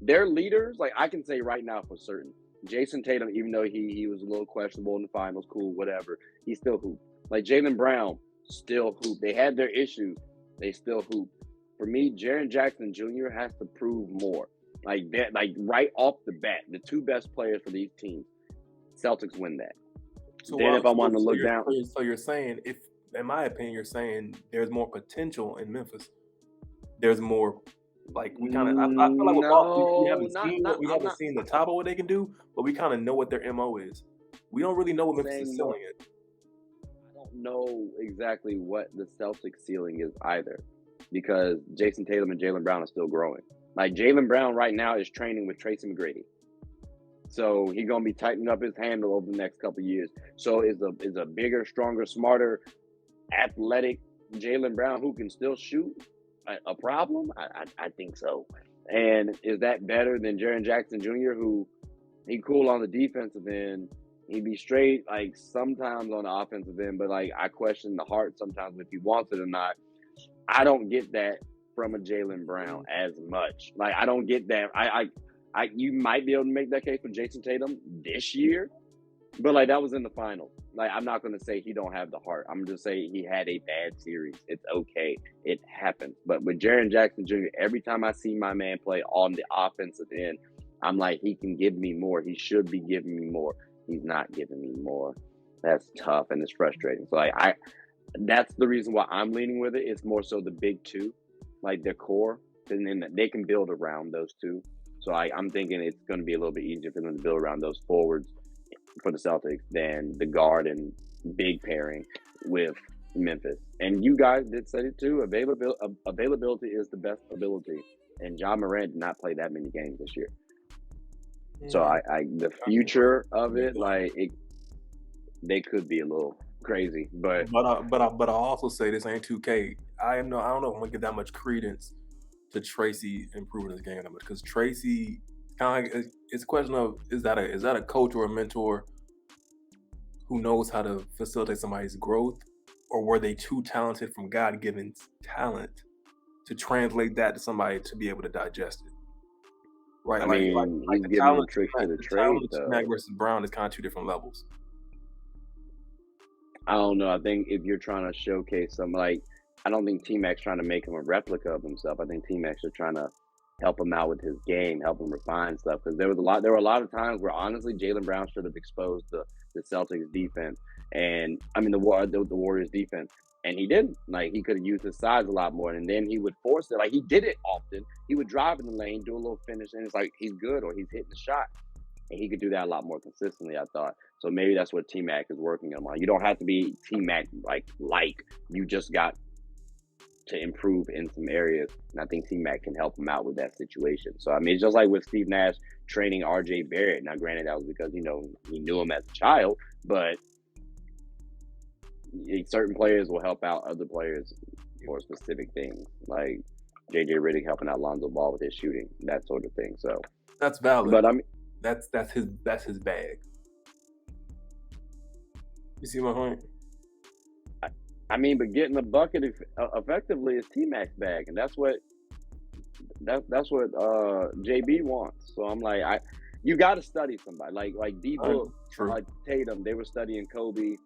their leaders. Like I can say right now for certain, Jason Tatum, even though he was a little questionable in the finals, cool, whatever, he still hooped. Like Jaylen Brown still hooped. They had their issues, they still hooped. For me, Jaren Jackson Jr. has to prove more. Like that, like right off the bat, the two best players for these teams, Celtics win that. So then if I want to look down, so you're saying, if in my opinion, you're saying there's more potential in Memphis. There's more, like we kind of. I feel like we haven't seen the top of what they can do, but we kind of know what their MO is. We don't really know what Memphis is selling it. I don't know exactly what the Celtics ceiling is either, because Jason Tatum and Jaylen Brown are still growing. Like Jaylen Brown right now is training with Tracy McGrady. So he's gonna be tightening up his handle over the next couple of years. So is a bigger, stronger, smarter, athletic Jaylen Brown who can still shoot a problem? I think so. And is that better than Jaren Jackson Jr., who he cool on the defensive end? He'd be straight like sometimes on the offensive end, but like I question the heart sometimes if he wants it or not. I don't get that from a Jaylen Brown as much. Like I don't get that. You might be able to make that case for Jason Tatum this year, but like that was in the finals. Like I'm not going to say he don't have the heart. I'm just saying he had a bad series. It's okay. It happens. But with Jaren Jackson Jr., every time I see my man play on the offensive end, I'm like, he can give me more. He should be giving me more. He's not giving me more. That's tough and it's frustrating. So like that's the reason why I'm leaning with it. It's more so the big two, like their core, and then they can build around those two. So I'm thinking it's going to be a little bit easier for them to build around those forwards for the Celtics than the guard and big pairing with Memphis. And you guys did say it too. Availability is the best ability. And John Morant did not play that many games this year. So the future of it, they could be a little crazy, but I also say this ain't 2K. I don't know if I'm gonna give that much credence to Tracy improving his game that much, because Tracy kind of it's a question of is that a coach or a mentor who knows how to facilitate somebody's growth, or were they too talented from God-given talent to translate that to somebody to be able to digest it? Right. I mean, he's giving the tricks to the trade, though. Mac versus Brown is kind of two different levels. I don't know. I think if you're trying to showcase something, like, I don't think T-Mac's trying to make him a replica of himself. I think T-Mac's are trying to help him out with his game, help him refine stuff. Because there were a lot of times where honestly Jaylen Brown should have exposed the Celtics defense, and I mean the Warriors defense. And he didn't. Like, he could have used his size a lot more. And then he would force it. Like, he did it often. He would drive in the lane, do a little finish, and it's like he's good or he's hitting the shot. And he could do that a lot more consistently, I thought. So maybe that's what T-Mac is working on. You don't have to be T-Mac like you just got to improve in some areas. And I think T-Mac can help him out with that situation. So, I mean, it's just like with Steve Nash training R.J. Barrett. Now, granted, that was because, he knew him as a child, but certain players will help out other players for specific things, like JJ Redick helping out Lonzo Ball with his shooting, that sort of thing. So that's valid. But I mean, that's his bag. You see my point? I mean, but getting the bucket effectively is T-Mac's bag, and that's what JB wants. So I'm like, you got to study somebody like D Book, like Tatum. They were studying Kobe.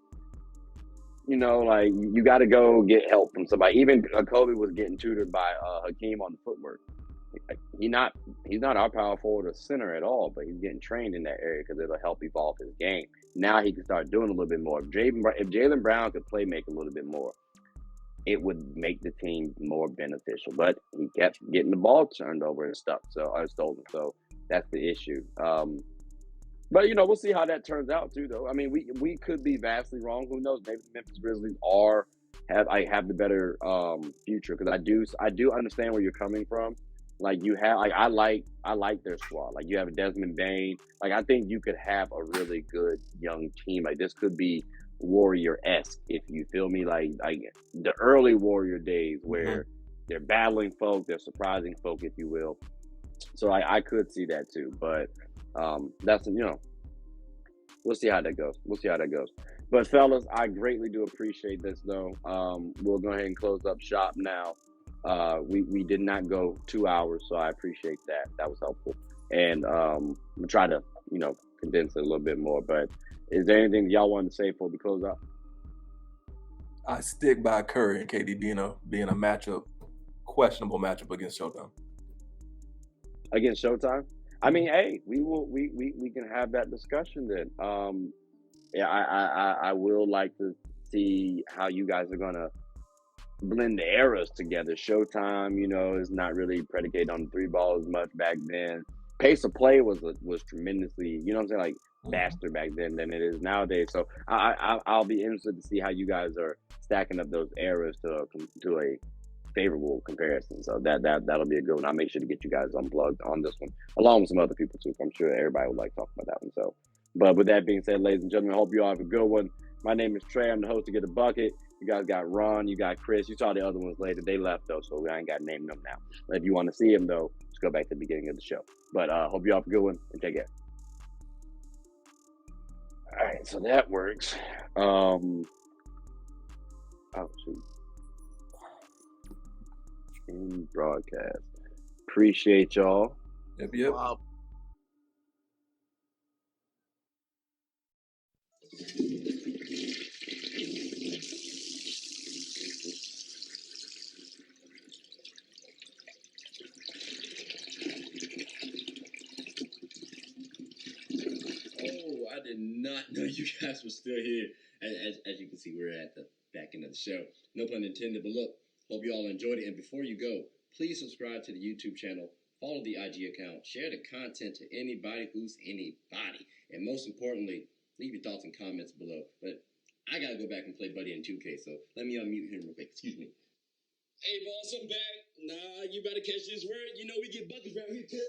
You got to go get help from somebody. Even Kobe was getting tutored by Hakeem on the footwork. He's not our power forward or center at all, but he's getting trained in that area because it'll help evolve his game. Now he can start doing a little bit more. If Jaylen Brown could make a little bit more, it would make the team more beneficial. But he kept getting the ball turned over and stuff, stolen. So that's the issue. But, we'll see how that turns out, too, though. I mean, we could be vastly wrong. Who knows? Maybe the Memphis Grizzlies have the better future, because I do understand where you're coming from. Like, I like their squad. Like, you have Desmond Bane. Like, I think you could have a really good young team. Like, this could be Warrior-esque, if you feel me. Like the early Warrior days where they're battling folk, they're surprising folk, if you will. So I could see that, too. But that's, we'll see how that goes. But fellas, I greatly do appreciate this, though. We'll go ahead and close up shop now. We did not go 2 hours, so I appreciate that. That was helpful. And we'll try to, condense it a little bit more. But is there anything that y'all wanted to say before we close out? I stick by Curry and KD being a questionable matchup against Showtime. Against Showtime? I mean, hey, we can have that discussion then. I will like to see how you guys are gonna blend the eras together. Showtime, is not really predicated on the three ball as much back then. Pace of play was tremendously, like faster back then than it is nowadays. So I'll be interested to see how you guys are stacking up those eras to a favorable comparison. So that'll be a good one. I'll make sure to get you guys unplugged on this one, along with some other people too. I'm sure everybody would like to talk about that one. So, but with that being said, ladies and gentlemen, I hope you all have a good one. My name is Trey. I'm the host of Get a Bucket. You guys got Ron, you got Chris. You saw the other ones later. They left though, so I ain't got to name them now. But if you want to see them though, just go back to the beginning of the show. But hope you all have a good one and take care. All right, so that works. Oh shoot. In broadcast. Appreciate y'all. Yep. Wow. I did not know you guys were still here. As you can see, we're at the back end of the show. No pun intended, but look, hope you all enjoyed it. And before you go, please subscribe to the YouTube channel, follow the IG account, share the content to anybody who's anybody. And most importantly, leave your thoughts and comments below. But I got to go back and play Buddy in 2K, so let me unmute him real quick. Excuse me. Hey, boss, I'm back. Nah, you better catch this word. You know we get buckets around here, too.